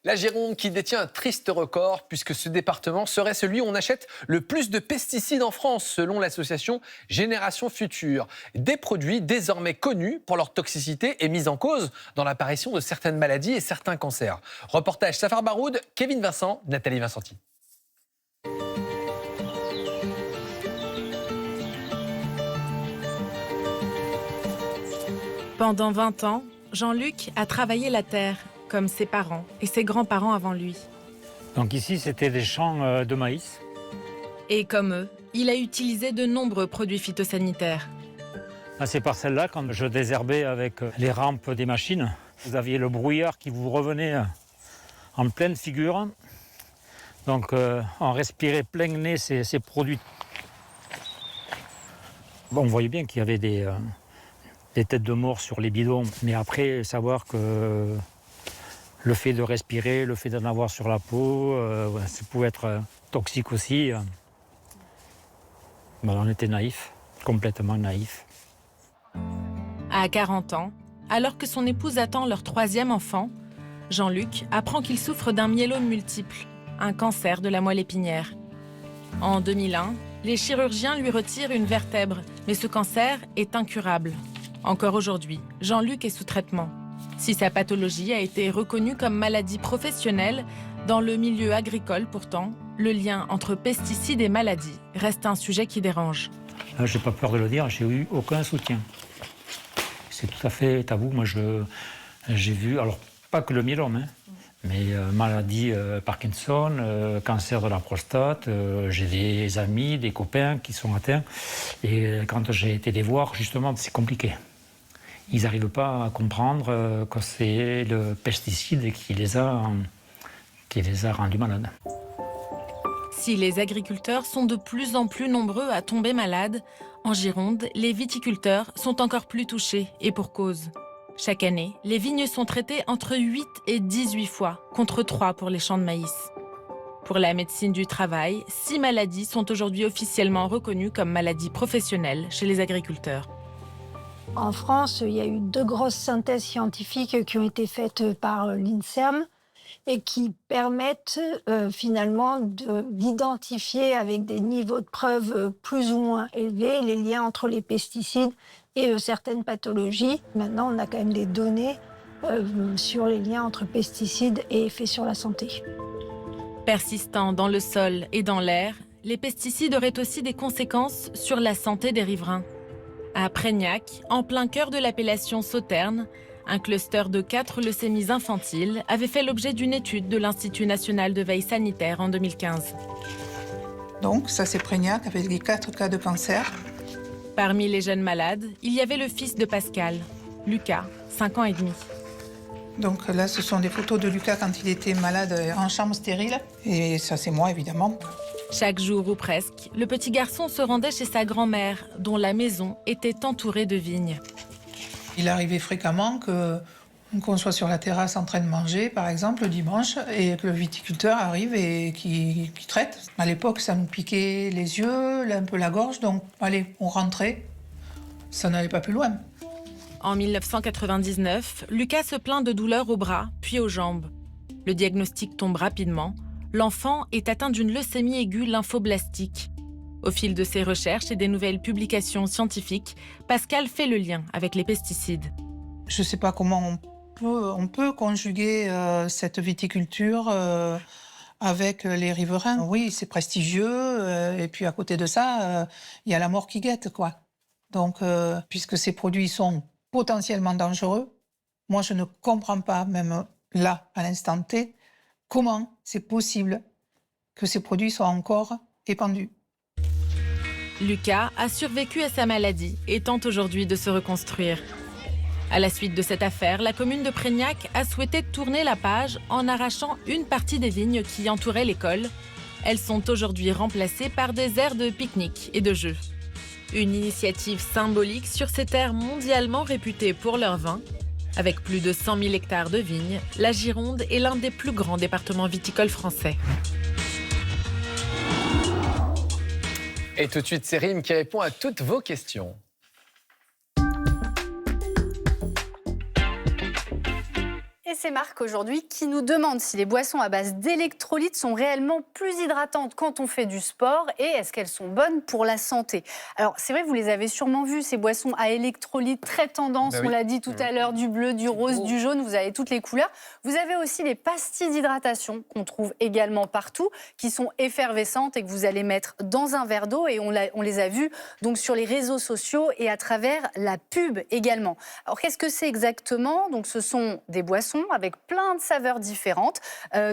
La Gironde qui détient un triste record puisque ce département serait celui où on achète le plus de pesticides en France selon l'association Génération Future. Des produits désormais connus pour leur toxicité et mise en cause dans l'apparition de certaines maladies et certains cancers. Reportage Safar Baroud, Kevin Vincent, Nathalie Vincenti. Pendant 20 ans, Jean-Luc a travaillé la terre, comme ses parents et ses grands-parents avant lui. Donc ici, c'était des champs de maïs. Et comme eux, il a utilisé de nombreux produits phytosanitaires. À ces parcelles-là, quand je désherbais avec les rampes des machines, vous aviez le brouillard qui vous revenait en pleine figure. Donc on respirait plein nez ces produits. Bon, on voyait bien qu'il y avait des têtes de mort sur les bidons. Mais après, savoir que le fait de respirer, le fait d'en avoir sur la peau, ça pouvait être toxique aussi. On était naïfs, complètement naïfs. À 40 ans, alors que son épouse attend leur 3e enfant, Jean-Luc apprend qu'il souffre d'un myélome multiple, un cancer de la moelle épinière. En 2001, les chirurgiens lui retirent une vertèbre, mais ce cancer est incurable. Encore aujourd'hui, Jean-Luc est sous traitement. Si sa pathologie a été reconnue comme maladie professionnelle, dans le milieu agricole pourtant, le lien entre pesticides et maladies reste un sujet qui dérange. Je n'ai pas peur de le dire, j'ai eu aucun soutien. C'est tout à fait tabou. Moi, j'ai vu, alors pas que le myélome, mais maladie Parkinson, cancer de la prostate. J'ai des amis, des copains qui sont atteints. Et quand j'ai été les voir, justement, c'est compliqué. Ils n'arrivent pas à comprendre que c'est le pesticide qui les a rendus malades. Si les agriculteurs sont de plus en plus nombreux à tomber malades, en Gironde, les viticulteurs sont encore plus touchés, et pour cause. Chaque année, les vignes sont traitées entre 8 et 18 fois, contre 3 pour les champs de maïs. Pour la médecine du travail, 6 maladies sont aujourd'hui officiellement reconnues comme maladies professionnelles chez les agriculteurs. En France, il y a eu 2 grosses synthèses scientifiques qui ont été faites par l'INSERM et qui permettent finalement d'identifier avec des niveaux de preuve plus ou moins élevés les liens entre les pesticides et certaines pathologies. Maintenant, on a quand même des données sur les liens entre pesticides et effets sur la santé. Persistants dans le sol et dans l'air, les pesticides auraient aussi des conséquences sur la santé des riverains. À Prégnac, en plein cœur de l'appellation Sauterne, un cluster de 4 leucémies infantiles avait fait l'objet d'une étude de l'Institut national de veille sanitaire en 2015. Donc, ça c'est Prégnac avec les 4 cas de cancer. Parmi les jeunes malades, il y avait le fils de Pascal, Lucas, 5 ans et demi. Donc là, ce sont des photos de Lucas quand il était malade en chambre stérile. Et ça, c'est moi, évidemment. Chaque jour ou presque, le petit garçon se rendait chez sa grand-mère, dont la maison était entourée de vignes. Il arrivait fréquemment qu'on soit sur la terrasse en train de manger, par exemple, le dimanche, et que le viticulteur arrive et qui traite. À l'époque, ça nous piquait les yeux, un peu la gorge, donc allez, on rentrait. Ça n'allait pas plus loin. En 1999, Lucas se plaint de douleurs au bras, puis aux jambes. Le diagnostic tombe rapidement. L'enfant est atteint d'une leucémie aiguë lymphoblastique. Au fil de ses recherches et des nouvelles publications scientifiques, Pascal fait le lien avec les pesticides. Je ne sais pas comment on peut conjuguer cette viticulture avec les riverains. Oui, c'est prestigieux, et puis à côté de ça, il y a la mort qui guette, quoi. Donc, puisque ces produits sont potentiellement dangereux, moi je ne comprends pas, même là, à l'instant T, comment c'est possible que ces produits soient encore épandus. Lucas a survécu à sa maladie et tente aujourd'hui de se reconstruire. À la suite de cette affaire, la commune de Prégnac a souhaité tourner la page en arrachant une partie des vignes qui entouraient l'école. Elles sont aujourd'hui remplacées par des aires de pique-nique et de jeux. Une initiative symbolique sur ces terres mondialement réputées pour leur vin. Avec plus de 100 000 hectares de vignes, la Gironde est l'un des plus grands départements viticoles français. Et tout de suite, c'est Rim qui répond à toutes vos questions. Et c'est Marc aujourd'hui qui nous demande si les boissons à base d'électrolytes sont réellement plus hydratantes quand on fait du sport et est-ce qu'elles sont bonnes pour la santé. Alors c'est vrai, vous les avez sûrement vues, ces boissons à électrolytes très tendance, on l'a dit tout à l'heure, du bleu, du rose, du jaune, vous avez toutes les couleurs. Vous avez aussi les pastilles d'hydratation qu'on trouve également partout, qui sont effervescentes et que vous allez mettre dans un verre d'eau et on les a vues donc sur les réseaux sociaux et à travers la pub également. Alors qu'est-ce que c'est exactement ? Donc ce sont des boissons avec plein de saveurs différentes.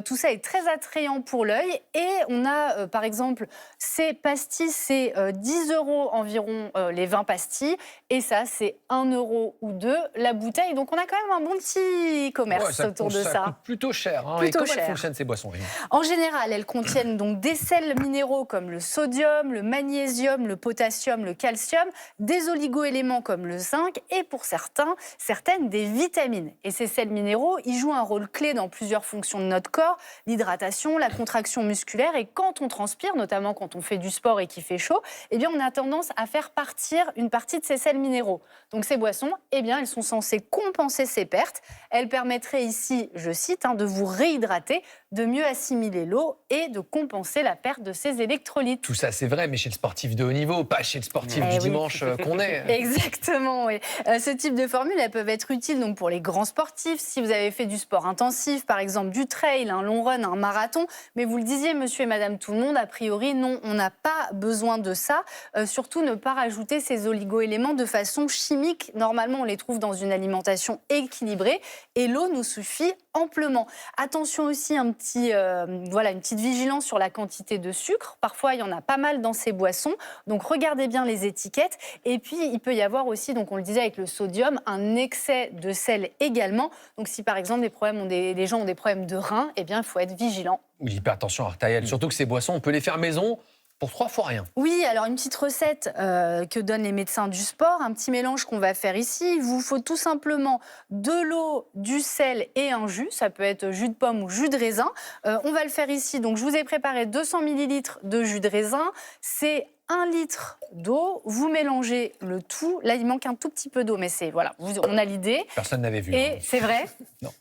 Tout ça est très attrayant pour l'œil. Et on a, par exemple, ces pastilles, c'est 10 € environ les 20 pastilles. Et ça, c'est 1 € ou 2 la bouteille. Donc on a quand même un bon petit commerce autour de ça. Ça coûte plutôt cher. Hein. Et comment elles fonctionnent ces boissons, Rim ? En général, elles contiennent donc des sels minéraux comme le sodium, le magnésium, le potassium, le calcium, des oligo-éléments comme le zinc et pour certaines des vitamines. Et ces sels minéraux, ils jouent un rôle clé dans plusieurs fonctions de notre corps, l'hydratation, la contraction musculaire. Et quand on transpire, notamment quand on fait du sport et qu'il fait chaud, eh bien, on a tendance à faire partir une partie de ces sels minéraux. Donc ces boissons, eh bien, elles sont censées compenser ces pertes. Elles permettraient ici, je cite, de vous réhydrater, de mieux assimiler l'eau et de compenser la perte de ces électrolytes. Tout ça, c'est vrai, mais chez le sportif de haut niveau, pas chez le sportif du dimanche qu'on est. Exactement, oui. Ce type de formules, elles peuvent être utiles donc, pour les grands sportifs, si vous avez fait du sport intensif, par exemple du trail, un long run, un marathon. Mais vous le disiez, monsieur et madame tout le monde, a priori, non, on n'a pas besoin de ça. Surtout, ne pas rajouter ces oligo-éléments de façon chimique. Normalement, on les trouve dans une alimentation équilibrée et l'eau nous suffit amplement. Attention aussi, une petite vigilance sur la quantité de sucre. Parfois, il y en a pas mal dans ces boissons. Donc, regardez bien les étiquettes. Et puis, il peut y avoir aussi, donc on le disait avec le sodium, un excès de sel également. Donc, si par exemple, les gens ont des problèmes de reins, eh bien, il faut être vigilant. Ou l'hypertension artérielle. Surtout que ces boissons, on peut les faire maison. Pour 3 fois rien. Oui, alors une petite recette que donnent les médecins du sport, un petit mélange qu'on va faire ici. Il vous faut tout simplement de l'eau, du sel et un jus. Ça peut être jus de pomme ou jus de raisin. On va le faire ici. Donc, je vous ai préparé 200 ml de jus de raisin. C'est 1 litre d'eau. Vous mélangez le tout. Là, il manque un tout petit peu d'eau, mais c'est voilà, on a l'idée. Personne n'avait vu. Et hein. c'est vrai. Non.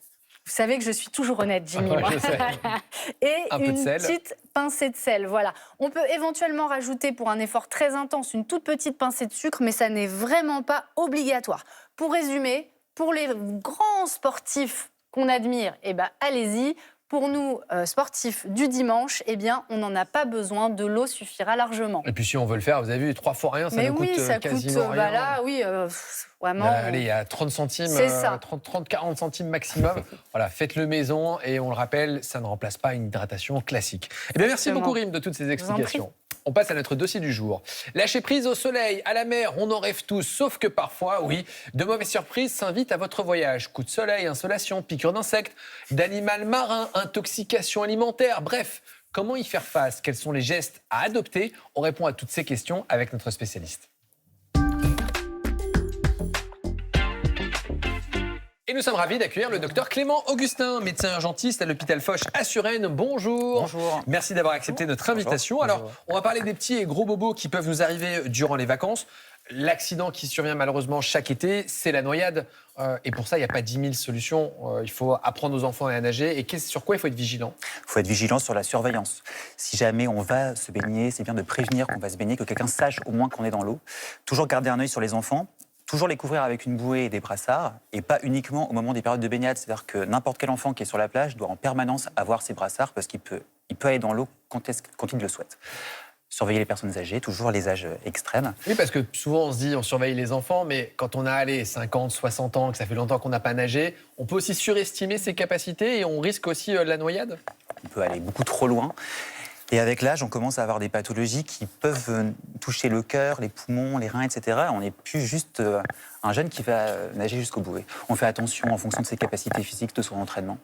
Vous savez que je suis toujours honnête, Jimmy. Ouais, moi. je sais. Et Un peu de une sel. petite pincée de sel. Voilà. On peut éventuellement rajouter, pour un effort très intense, une toute petite pincée de sucre, mais ça n'est vraiment pas obligatoire. Pour résumer, pour les grands sportifs qu'on admire, eh ben, allez-y. Pour nous, sportifs du dimanche, eh bien, on n'en a pas besoin. De l'eau suffira largement. Et puis si on veut le faire, vous avez vu, 3 fois rien, ça Mais nous oui, coûte ça coûte, quasiment rien. bah là, oui, vraiment. Allez, il y a 30 centimes, C'est ça. 30-40 centimes maximum. Voilà, faites-le maison et on le rappelle, ça ne remplace pas une hydratation classique. Eh bien, merci Exactement. beaucoup Rim de toutes ces vous en explications. On passe à notre dossier du jour. Lâcher prise au soleil, à la mer, on en rêve tous, sauf que parfois, oui, de mauvaises surprises s'invitent à votre voyage. Coup de soleil, insolation, piqûre d'insectes, d'animal marin, intoxication alimentaire, bref. Comment y faire face? Quels sont les gestes à adopter? On répond à toutes ces questions avec notre spécialiste. Et nous sommes ravis d'accueillir le docteur Clément Augustin, médecin urgentiste à l'hôpital Foch à Suresnes. Bonjour. Bonjour. Merci d'avoir accepté notre invitation. Bonjour. Alors, on va parler des petits et gros bobos qui peuvent nous arriver durant les vacances. L'accident qui survient malheureusement chaque été, c'est la noyade. Et pour ça, il n'y a pas 10 000 solutions. Il faut apprendre aux enfants à nager. Et sur quoi il faut être vigilant? Il faut être vigilant sur la surveillance. Si jamais on va se baigner, c'est bien de prévenir qu'on va se baigner, que quelqu'un sache au moins qu'on est dans l'eau. Toujours garder un œil sur les enfants. Toujours les couvrir avec une bouée et des brassards, et pas uniquement au moment des périodes de baignade. C'est-à-dire que n'importe quel enfant qui est sur la plage doit en permanence avoir ses brassards parce qu'il peut aller dans l'eau quand il le souhaite. Surveiller les personnes âgées, toujours les âges extrêmes. Oui, parce que souvent on se dit on surveille les enfants, mais quand on a 50, 60 ans, que ça fait longtemps qu'on n'a pas nagé, on peut aussi surestimer ses capacités et on risque aussi la noyade. On peut aller beaucoup trop loin. Et avec l'âge, on commence à avoir des pathologies qui peuvent toucher le cœur, les poumons, les reins, etc. On n'est plus juste un jeune qui va nager jusqu'au bout. On fait attention en fonction de ses capacités physiques, de son entraînement.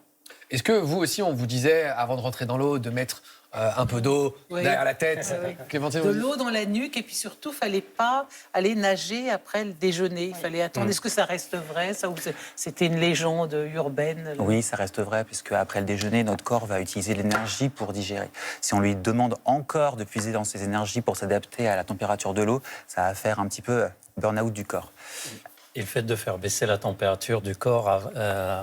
Est-ce que vous aussi, on vous disait, avant de rentrer dans l'eau, de mettre un peu d'eau derrière la tête? Clémentine, De l'eau dans la nuque, et puis surtout, il ne fallait pas aller nager après le déjeuner. Il fallait attendre. Est-ce que ça reste vrai, ça, ou c'était une légende urbaine? Oui, ça reste vrai, puisque après le déjeuner, notre corps va utiliser l'énergie pour digérer. Si on lui demande encore de puiser dans ses énergies pour s'adapter à la température de l'eau, ça va faire un petit peu burn-out du corps. Et le fait de faire baisser la température du corps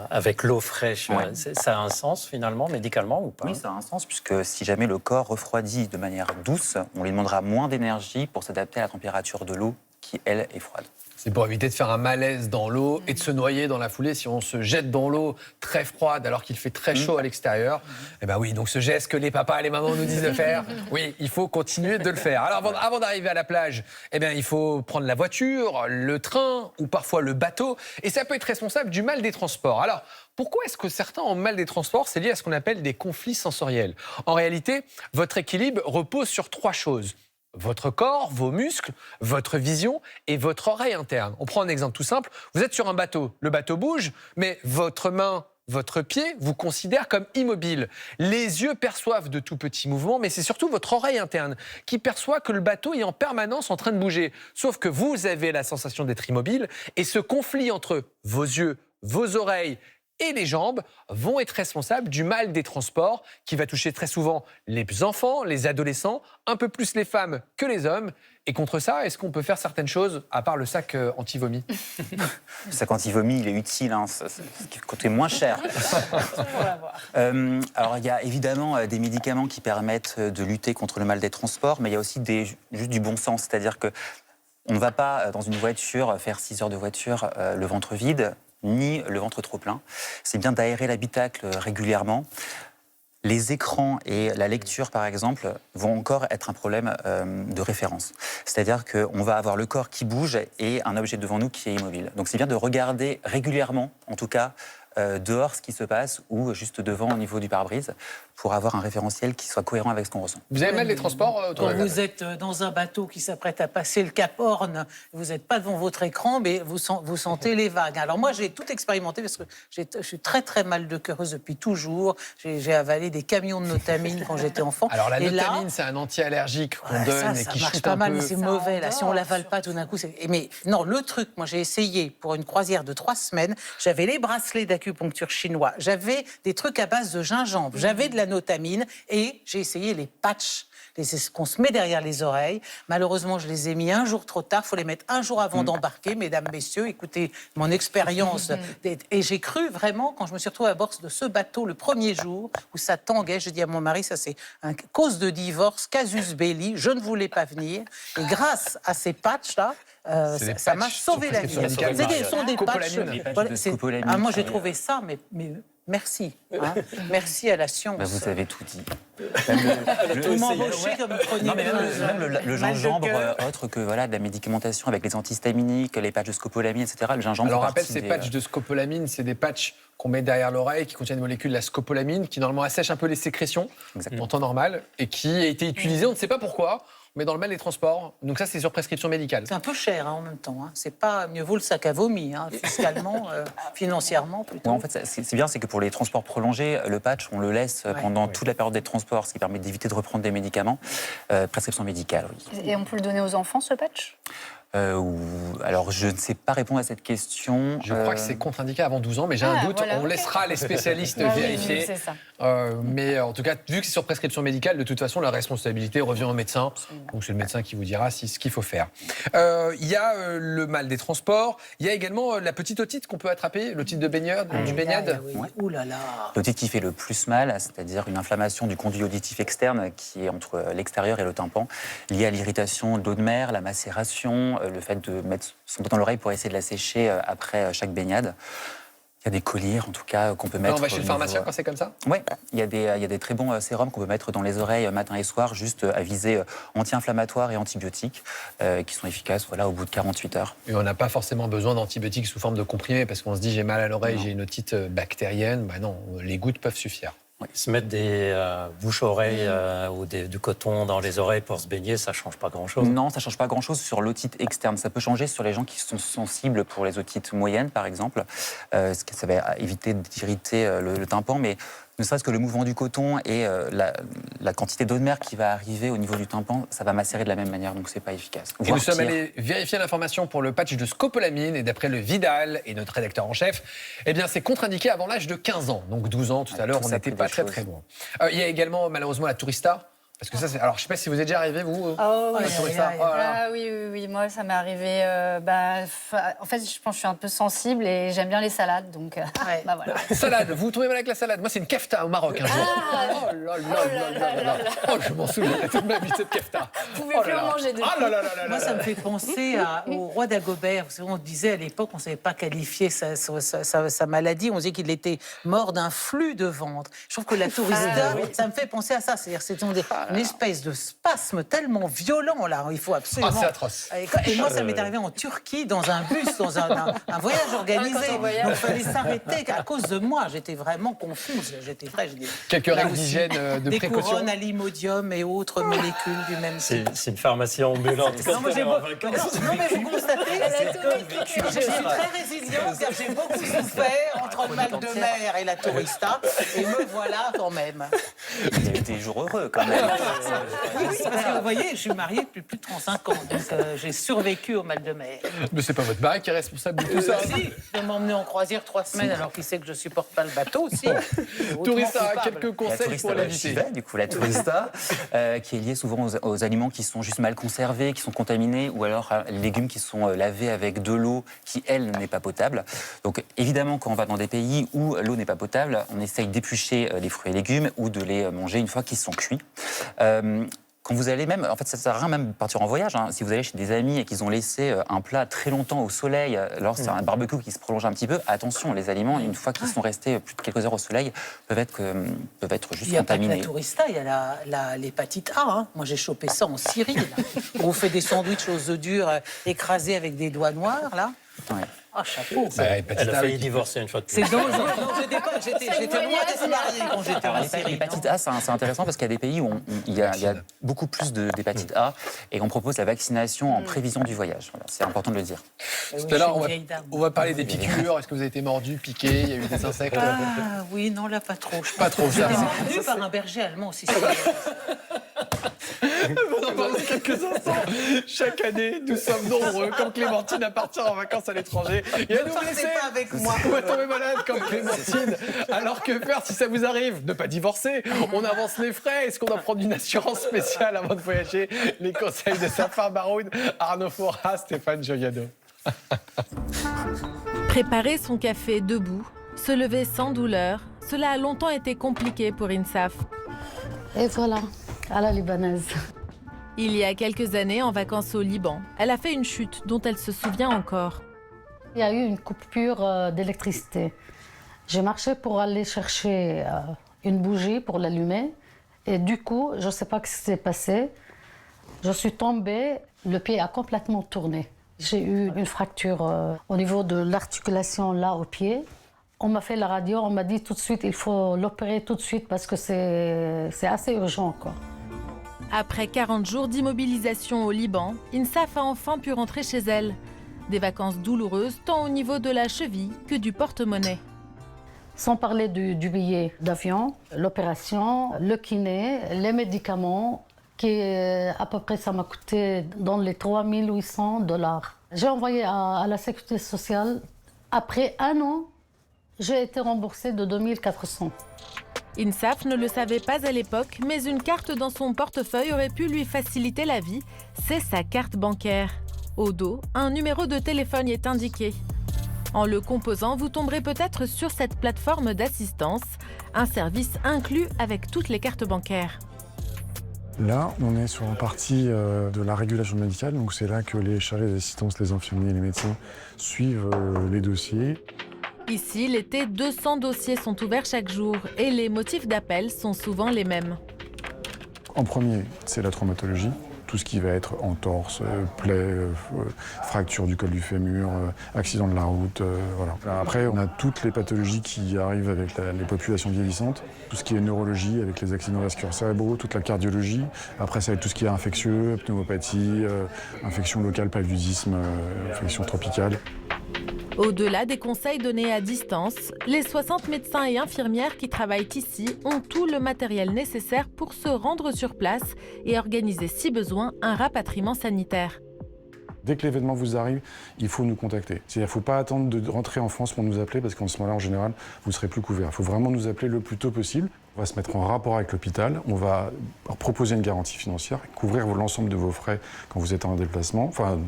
avec l'eau fraîche, Ouais. ça a un sens finalement, médicalement ou pas? Oui, ça a un sens, puisque si jamais le corps refroidit de manière douce, on lui demandera moins d'énergie pour s'adapter à la température de l'eau qui, elle, est froide. C'est pour éviter de faire un malaise dans l'eau et de se noyer dans la foulée si on se jette dans l'eau très froide alors qu'il fait très chaud à l'extérieur. Eh bien oui, donc ce geste que les papas et les mamans nous disent de faire, oui, il faut continuer de le faire. Alors avant d'arriver à la plage, eh bien, il faut prendre la voiture, le train ou parfois le bateau. Et ça peut être responsable du mal des transports. Alors, pourquoi est-ce que certains ont mal des transports? C'est lié à ce qu'on appelle des conflits sensoriels. En réalité, votre équilibre repose sur 3 choses. Votre corps, vos muscles, votre vision et votre oreille interne. On prend un exemple tout simple. Vous êtes sur un bateau. Le bateau bouge, mais votre main, votre pied vous considère comme immobile. Les yeux perçoivent de tout petits mouvements, mais c'est surtout votre oreille interne qui perçoit que le bateau est en permanence en train de bouger. Sauf que vous avez la sensation d'être immobile et ce conflit entre vos yeux, vos oreilles et les jambes vont être responsables du mal des transports qui va toucher très souvent les enfants, les adolescents, un peu plus les femmes que les hommes. Et contre ça, est-ce qu'on peut faire certaines choses, à part le sac anti-vomi? Le sac anti-vomi, il est utile, hein, ça coûte moins cher. Alors, il y a évidemment des médicaments qui permettent de lutter contre le mal des transports, mais il y a aussi juste du bon sens, c'est-à-dire que on ne va pas, dans une voiture, faire 6 heures de voiture le ventre vide, ni le ventre trop plein. C'est bien d'aérer l'habitacle régulièrement. Les écrans et la lecture, par exemple, vont encore être un problème de référence. C'est-à-dire qu'on va avoir le corps qui bouge et un objet devant nous qui est immobile. Donc c'est bien de regarder régulièrement, en tout cas, dehors ce qui se passe ou juste devant au niveau du pare-brise pour avoir un référentiel qui soit cohérent avec ce qu'on ressent. Vous avez mal les transports autour de Quand la vous êtes dans un bateau qui s'apprête à passer le Cap Horn, vous n'êtes pas devant votre écran, mais vous sentez les vagues. Alors moi, j'ai tout expérimenté parce que je suis très très mal de cœureuse depuis toujours. J'ai avalé des camions de notamine quand j'étais enfant. Alors la Et là, notamine, c'est un anti-allergique qu'on donne et ça qui marche chute pas un mal, peu. mais c'est mauvais. Là, si on l'avale pas tout d'un coup, mais non, le truc, moi j'ai essayé pour une croisière de 3 semaines. J'avais les bracelets d'acupuncture chinois, j'avais des trucs à base de gingembre, j'avais de la notamine et j'ai essayé les patchs. Qu'on se met derrière les oreilles. Malheureusement, je les ai mis un jour trop tard. Il faut les mettre un jour avant d'embarquer. Mesdames, messieurs, écoutez mon expérience. Et j'ai cru vraiment, quand je me suis retrouvée à bord de ce bateau le premier jour, où ça tanguait, j'ai dit à mon mari, ça c'est une cause de divorce, casus belli, je ne voulais pas venir. Et grâce à ces patchs-là, ça m'a sauvé la vie. Ce sont des patchs. Moi, j'ai trouvé ça, mais merci. Hein. Merci à la science. Vous avez tout dit. Vous m'embauchez comme chroniqueuse. Même le gingembre, autre que voilà, de la médicamentation avec les antihistaminiques, les patchs de scopolamine, etc. Le gingembre. Alors, on rappelle, ces patchs de scopolamine, c'est des patchs qu'on met derrière l'oreille qui contiennent des molécules de la scopolamine qui normalement assèchent un peu les sécrétions en temps normal et qui a été utilisé, on ne sait pas pourquoi, mais dans le mal des transports. Donc ça, c'est sur prescription médicale. C'est un peu cher en même temps. C'est pas mieux vaut le sac à vomi, fiscalement, financièrement plutôt. En fait, c'est bien, c'est que pour les transports prolongés, le patch, on le laisse pendant toute la période des transports, ce qui permet d'éviter de reprendre des médicaments. Prescription médicale, oui. Et on peut le donner aux enfants, ce patch ? Alors, je ne sais pas répondre à cette question. Je crois que c'est contre-indiqué avant 12 ans, mais j'ai un doute. On laissera les spécialistes vérifier. Oui, c'est ça. Mais en tout cas, vu que c'est sur prescription médicale, de toute façon, la responsabilité revient au médecin. Donc, c'est le médecin qui vous dira ce qu'il faut faire. Il y a le mal des transports. Il y a également la petite otite qu'on peut attraper, l'otite de baignade. Ouh là là. L'otite qui fait le plus mal, c'est-à-dire une inflammation du conduit auditif externe qui est entre l'extérieur et le tympan, liée à l'irritation de l'eau de mer, la macération, le fait de mettre son doigt dans l'oreille pour essayer de la sécher après chaque baignade. Il y a des colliers, en tout cas, qu'on peut mettre... On va chez le pharmacien quand c'est comme ça ? Oui, il y a des très bons sérums qu'on peut mettre dans les oreilles matin et soir, juste à visée anti-inflammatoire et antibiotiques, qui sont efficaces au bout de 48 heures. Et on n'a pas forcément besoin d'antibiotiques sous forme de comprimés, parce qu'on se dit j'ai mal à l'oreille, j'ai une otite bactérienne. Non, les gouttes peuvent suffire. Oui. Se mettre des bouches-oreilles ou du coton dans les oreilles pour se baigner, ça ne change pas grand-chose. Non, ça ne change pas grand-chose sur l'otite externe. Ça peut changer sur les gens qui sont sensibles pour les otites moyennes, par exemple. Ça va éviter d'irriter le tympan, mais ne serait-ce que le mouvement du coton et la quantité d'eau de mer qui va arriver au niveau du tympan, ça va macérer de la même manière, donc c'est pas efficace. Et nous sommes allés vérifier l'information pour le patch de scopolamine, et d'après le Vidal et notre rédacteur en chef, eh bien c'est contre-indiqué avant l'âge de 15 ans. Donc 12 ans, tout à l'heure, on n'était pas très loin. Il y a également malheureusement la tourista. Parce que ça, c'est... Alors, je ne sais pas si vous êtes déjà arrivé, vous Oui. Moi, ça m'est arrivé... en fait, je pense que je suis un peu sensible et j'aime bien les salades, donc voilà. Salade, vous trouvez mal avec la salade ? Moi, c'est une kefta au Maroc, un jour. Oh, je m'en souviens, toute ma vie, cette kefta. Vous pouvez plus en manger depuis. Moi, ça me fait penser au roi d'Agobert. On disait à l'époque, on ne savait pas qualifier sa maladie. On disait qu'il était mort d'un flux de ventre. Je trouve que la tourista, ça me fait penser à ça. C'est-à-dire, c'est une espèce de spasme tellement violent, là. Il faut absolument... c'est atroce. Et moi, ça m'est arrivé en Turquie, dans un bus, dans un voyage organisé. Donc, il fallait s'arrêter à cause de moi. J'étais vraiment confuse. Quelques règles d'hygiène de des précaution. couronnes à l'imodium et autres molécules du même type. C'est une pharmacie ambulante. Non, mais vous constatez que je suis très résiliente, car j'ai beaucoup souffert entre le mal de mer et la tourista. Et me voilà quand même. Il y a eu des jours heureux, quand même. Oui, parce que vous voyez, je suis mariée depuis plus de 35 ans, donc j'ai survécu au mal de mer. Mais c'est pas votre mari qui est responsable de tout ça. Si, de m'emmener en croisière 3 semaines alors qu'il sait que je supporte pas le bateau aussi. Tourista, quelques conseils pour l'éviter. Du coup, la tourista, qui est liée souvent aux aliments qui sont juste mal conservés, qui sont contaminés, ou alors les légumes qui sont lavés avec de l'eau qui, elle, n'est pas potable. Donc, évidemment, quand on va dans des pays où l'eau n'est pas potable, on essaye d'éplucher les fruits et légumes ou de les manger une fois qu'ils sont cuits. Quand vous allez même, en fait, ça sert à rien même de partir en voyage. Si vous allez chez des amis et qu'ils ont laissé un plat très longtemps au soleil, alors c'est un barbecue qui se prolonge un petit peu, attention, les aliments, une fois qu'ils sont restés plus de quelques heures au soleil, peuvent être juste contaminés. Il n'y a pas que la tourista, il y a l'hépatite A. Moi, j'ai chopé ça en Syrie. Là. On vous fait des sandwichs aux œufs durs écrasés avec des doigts noirs, là. Ouais. Ah, chapeau. Elle a failli divorcer une fois de plus. C'est dangereux. Non, j'étais loin d'être mariée quand j'étais en série. L'hépatite A, c'est intéressant parce qu'il y a des pays où il y a beaucoup plus d'hépatite A et on propose la vaccination en prévision du voyage. Voilà, c'est important de le dire. Tout à l'heure, on va parler des piqûres. Est-ce que vous avez été mordu, piqué? Il y a eu des insectes? Ah oui, non, là, pas trop. Pas trop, ça. J'étais mordu par un berger allemand aussi. On en parle dans quelques instants. Chaque année, nous sommes nombreux, comme Clémentine, à partir en vacances à l'étranger. Et à nous blesser. Pas avec moi. On va tomber malade comme Clémentine. Alors que faire si ça vous arrive? Ne pas divorcer. On avance les frais. Est-ce qu'on doit prendre une assurance spéciale avant de voyager? Les conseils de Safar Baroud, Arnaud Fora, Stéphane Joyano. Préparer son café debout, se lever sans douleur, cela a longtemps été compliqué pour Insaf. Et voilà, à la libanaise. Il y a quelques années, en vacances au Liban, elle a fait une chute dont elle se souvient encore. Il y a eu une coupure d'électricité. J'ai marché pour aller chercher une bougie pour l'allumer. Et du coup, je ne sais pas ce qui s'est passé. Je suis tombée, le pied a complètement tourné. J'ai eu une fracture au niveau de l'articulation là au pied. On m'a fait la radio, on m'a dit tout de suite, il faut l'opérer tout de suite parce que c'est assez urgent, quoi. Après 40 jours d'immobilisation au Liban, Insaf a enfin pu rentrer chez elle. Des vacances douloureuses tant au niveau de la cheville que du porte-monnaie. Sans parler du billet d'avion, l'opération, le kiné, les médicaments, qui à peu près ça m'a coûté dans les 3 800 $. J'ai envoyé à la Sécurité sociale. Après 1 an, j'ai été remboursée de 2 400. Insaf ne le savait pas à l'époque, mais une carte dans son portefeuille aurait pu lui faciliter la vie. C'est sa carte bancaire. Au dos, un numéro de téléphone y est indiqué. En le composant, vous tomberez peut-être sur cette plateforme d'assistance, un service inclus avec toutes les cartes bancaires. Là, on est sur une partie de la régulation médicale, donc c'est là que les chargés d'assistance, les infirmiers et les médecins suivent les dossiers. Ici, l'été, 200 dossiers sont ouverts chaque jour et les motifs d'appel sont souvent les mêmes. En premier, c'est la traumatologie, tout ce qui va être entorse, plaie, fracture du col du fémur, accident de la route, voilà. Après, on a toutes les pathologies qui arrivent avec les populations vieillissantes, tout ce qui est neurologie avec les accidents vasculaires cérébraux, toute la cardiologie. Après, ça va être tout ce qui est infectieux, pneumopathie, infection locale, paludisme, infection tropicale. Au-delà des conseils donnés à distance, les 60 médecins et infirmières qui travaillent ici ont tout le matériel nécessaire pour se rendre sur place et organiser, si besoin, un rapatriement sanitaire. Dès que l'événement vous arrive, il faut nous contacter. C'est-à-dire qu'il ne faut pas attendre de rentrer en France pour nous appeler parce qu'en ce moment-là, en général, vous ne serez plus couvert. Il faut vraiment nous appeler le plus tôt possible. On va se mettre en rapport avec l'hôpital, on va proposer une garantie financière, couvrir l'ensemble de vos frais quand vous êtes en déplacement, enfin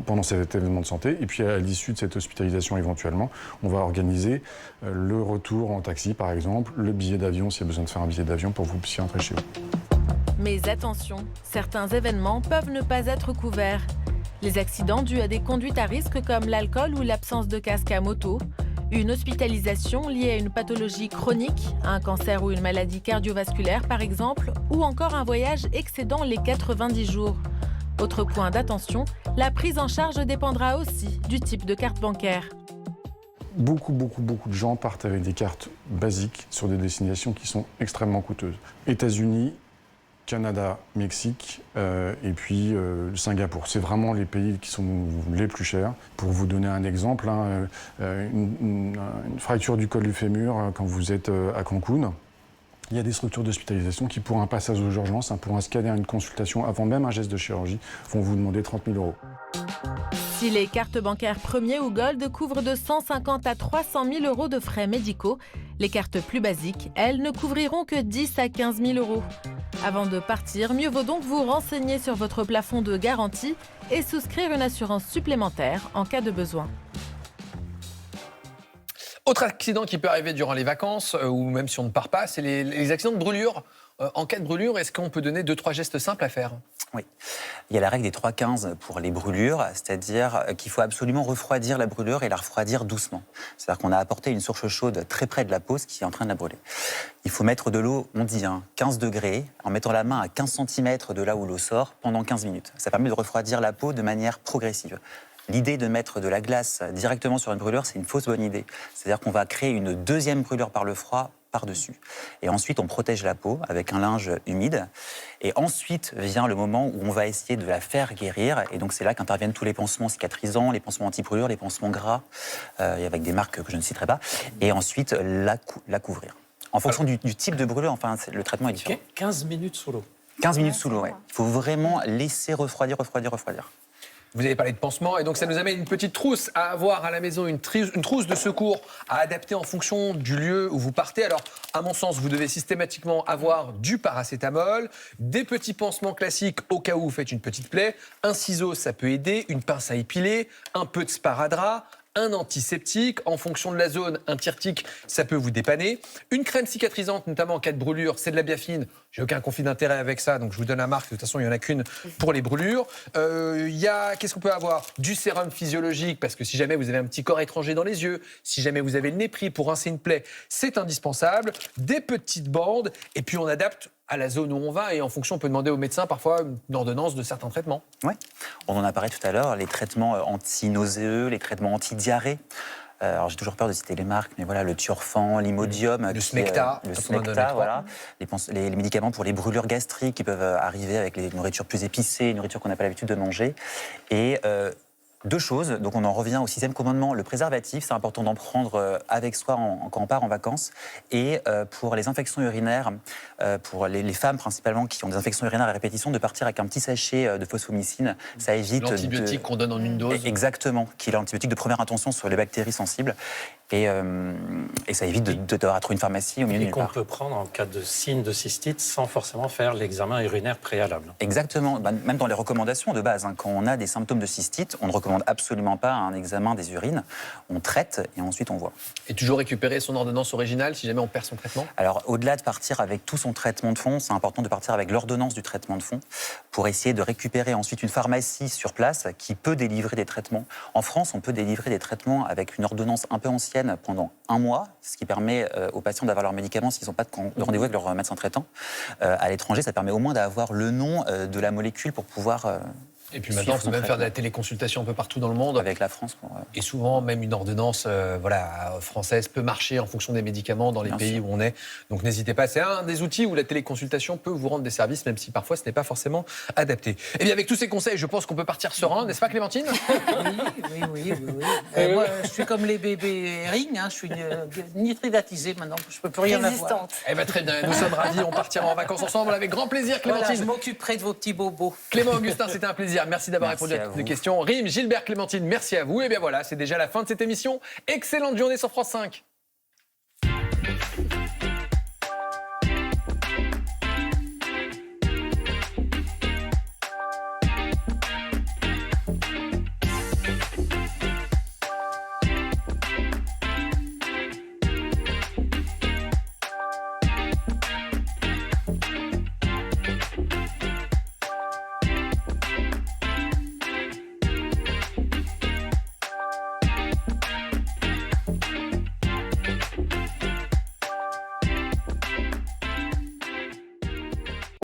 pendant cet événement de santé. Et puis à l'issue de cette hospitalisation éventuellement, on va organiser le retour en taxi par exemple, le billet d'avion s'il y a besoin de faire un billet d'avion pour que vous puissiez rentrer chez vous. Mais attention, certains événements peuvent ne pas être couverts. Les accidents dus à des conduites à risque comme l'alcool ou l'absence de casque à moto, une hospitalisation liée à une pathologie chronique, un cancer ou une maladie cardiovasculaire par exemple, ou encore un voyage excédant les 90 jours. Autre point d'attention, la prise en charge dépendra aussi du type de carte bancaire. Beaucoup de gens partent avec des cartes basiques sur des destinations qui sont extrêmement coûteuses. États-Unis, Canada, Mexique et puis Singapour. C'est vraiment les pays qui sont les plus chers. Pour vous donner un exemple, une fracture du col du fémur quand vous êtes à Cancun, il y a des structures d'hospitalisation qui, pour un passage aux urgences, pour un scanner, une consultation, avant même un geste de chirurgie, vont vous demander 30 000 €. Si les cartes bancaires Premier ou Gold couvrent de 150 à 300 000 € de frais médicaux, les cartes plus basiques, elles, ne couvriront que 10 à 15 000 €. Avant de partir, mieux vaut donc vous renseigner sur votre plafond de garantie et souscrire une assurance supplémentaire en cas de besoin. Autre accident qui peut arriver durant les vacances, ou même si on ne part pas, c'est les accidents de brûlure. En cas de brûlure, est-ce qu'on peut donner 2-3 gestes simples à faire ? Oui. Il y a la règle des 3-15 pour les brûlures, c'est-à-dire qu'il faut absolument refroidir la brûlure et la refroidir doucement. C'est-à-dire qu'on a apporté une source chaude très près de la peau, ce qui est en train de la brûler. Il faut mettre de l'eau, on dit 15 degrés, en mettant la main à 15 cm de là où l'eau sort pendant 15 minutes. Ça permet de refroidir la peau de manière progressive. l'idée de mettre de la glace directement sur une brûlure, c'est une fausse bonne idée. C'est-à-dire qu'on va créer une deuxième brûlure par le froid par-dessus. Et ensuite, on protège la peau avec un linge humide. Et ensuite vient le moment où on va essayer de la faire guérir. Et donc, c'est là qu'interviennent tous les pansements cicatrisants, les pansements anti-brûlure, les pansements gras, avec des marques que je ne citerai pas. Et ensuite, la couvrir. En fonction du type de brûlure, enfin, le traitement est différent. 15 minutes sous l'eau. 15 minutes sous l'eau, oui. Il faut vraiment laisser refroidir. Vous avez parlé de pansement et donc ça nous amène une petite trousse à avoir à la maison, une trousse de secours à adapter en fonction du lieu où vous partez. Alors, à mon sens, vous devez systématiquement avoir du paracétamol, des petits pansements classiques au cas où vous faites une petite plaie, un ciseau, ça peut aider, une pince à épiler, un peu de sparadrap, un antiseptique, en fonction de la zone, un tire-tique, ça peut vous dépanner. Une crème cicatrisante, notamment en cas de brûlure, c'est de la biafine. J'ai aucun conflit d'intérêt avec ça, donc je vous donne la marque. De toute façon, il n'y en a qu'une pour les brûlures. Qu'est-ce qu'on peut avoir? Du sérum physiologique, parce que si jamais vous avez un petit corps étranger dans les yeux, si jamais vous avez le nez pris pour rincer une plaie, c'est indispensable. Des petites bandes, et puis on adapte à la zone où on va, et en fonction, on peut demander au médecin parfois une ordonnance de certains traitements. Oui, on en a parlé tout à l'heure, les traitements anti-nauséeux, les traitements anti-diarrhée. Alors j'ai toujours peur de citer les marques, mais voilà, le Thiorfan, l'Imodium, le Smecta, voilà, les médicaments pour les brûlures gastriques qui peuvent arriver avec les nourritures plus épicées, une nourriture qu'on n'a pas l'habitude de manger. Et deux choses, donc on en revient au 6e commandement, le préservatif, c'est important d'en prendre avec soi quand on part en vacances. Et pour les infections urinaires, pour les femmes principalement qui ont des infections urinaires à répétition, de partir avec un petit sachet de phosphomycine, ça évite... L'antibiotique qu'on donne en une dose. Exactement, qui est l'antibiotique de première intention sur les bactéries sensibles. Et ça évite d'avoir à trouver une pharmacie au milieu de nulle part. Et qu'on peut prendre en cas de signe de cystite sans forcément faire l'examen urinaire préalable. Exactement, même dans les recommandations de base, quand on a des symptômes de cystite, on ne recommande absolument pas un examen des urines. On traite et ensuite on voit. Et toujours récupérer son ordonnance originale si jamais on perd son traitement? Alors, au-delà de partir avec tout son traitement de fond, c'est important de partir avec l'ordonnance du traitement de fond pour essayer de récupérer ensuite une pharmacie sur place qui peut délivrer des traitements. En France, on peut délivrer des traitements avec une ordonnance un peu ancienne pendant 1 mois, ce qui permet aux patients d'avoir leurs médicaments s'ils n'ont pas de rendez-vous avec leur médecin traitant. À l'étranger, ça permet au moins d'avoir le nom de la molécule pour pouvoir... Et puis maintenant, on peut même faire de la téléconsultation un peu partout dans le monde. Avec la France. Et souvent, même une ordonnance française peut marcher en fonction des médicaments dans les pays où on est. Donc n'hésitez pas, c'est un des outils où la téléconsultation peut vous rendre des services, même si parfois ce n'est pas forcément adapté. Et bien avec tous ces conseils, je pense qu'on peut partir serein, n'est-ce pas Clémentine? Oui. Moi, je suis comme les bébés Ring, je suis nitridatisée maintenant, je ne peux plus rien avoir. Eh bien très bien, nous sommes ravis, on partira en vacances ensemble avec grand plaisir Clémentine. Voilà, je m'occuperai de vos petits bobos. Clément Augustin, c'était un plaisir. Merci d'avoir répondu à toutes les questions. Rim, Gilbert, Clémentine, merci à vous. Et bien voilà, c'est déjà la fin de cette émission. Excellente journée sur France 5.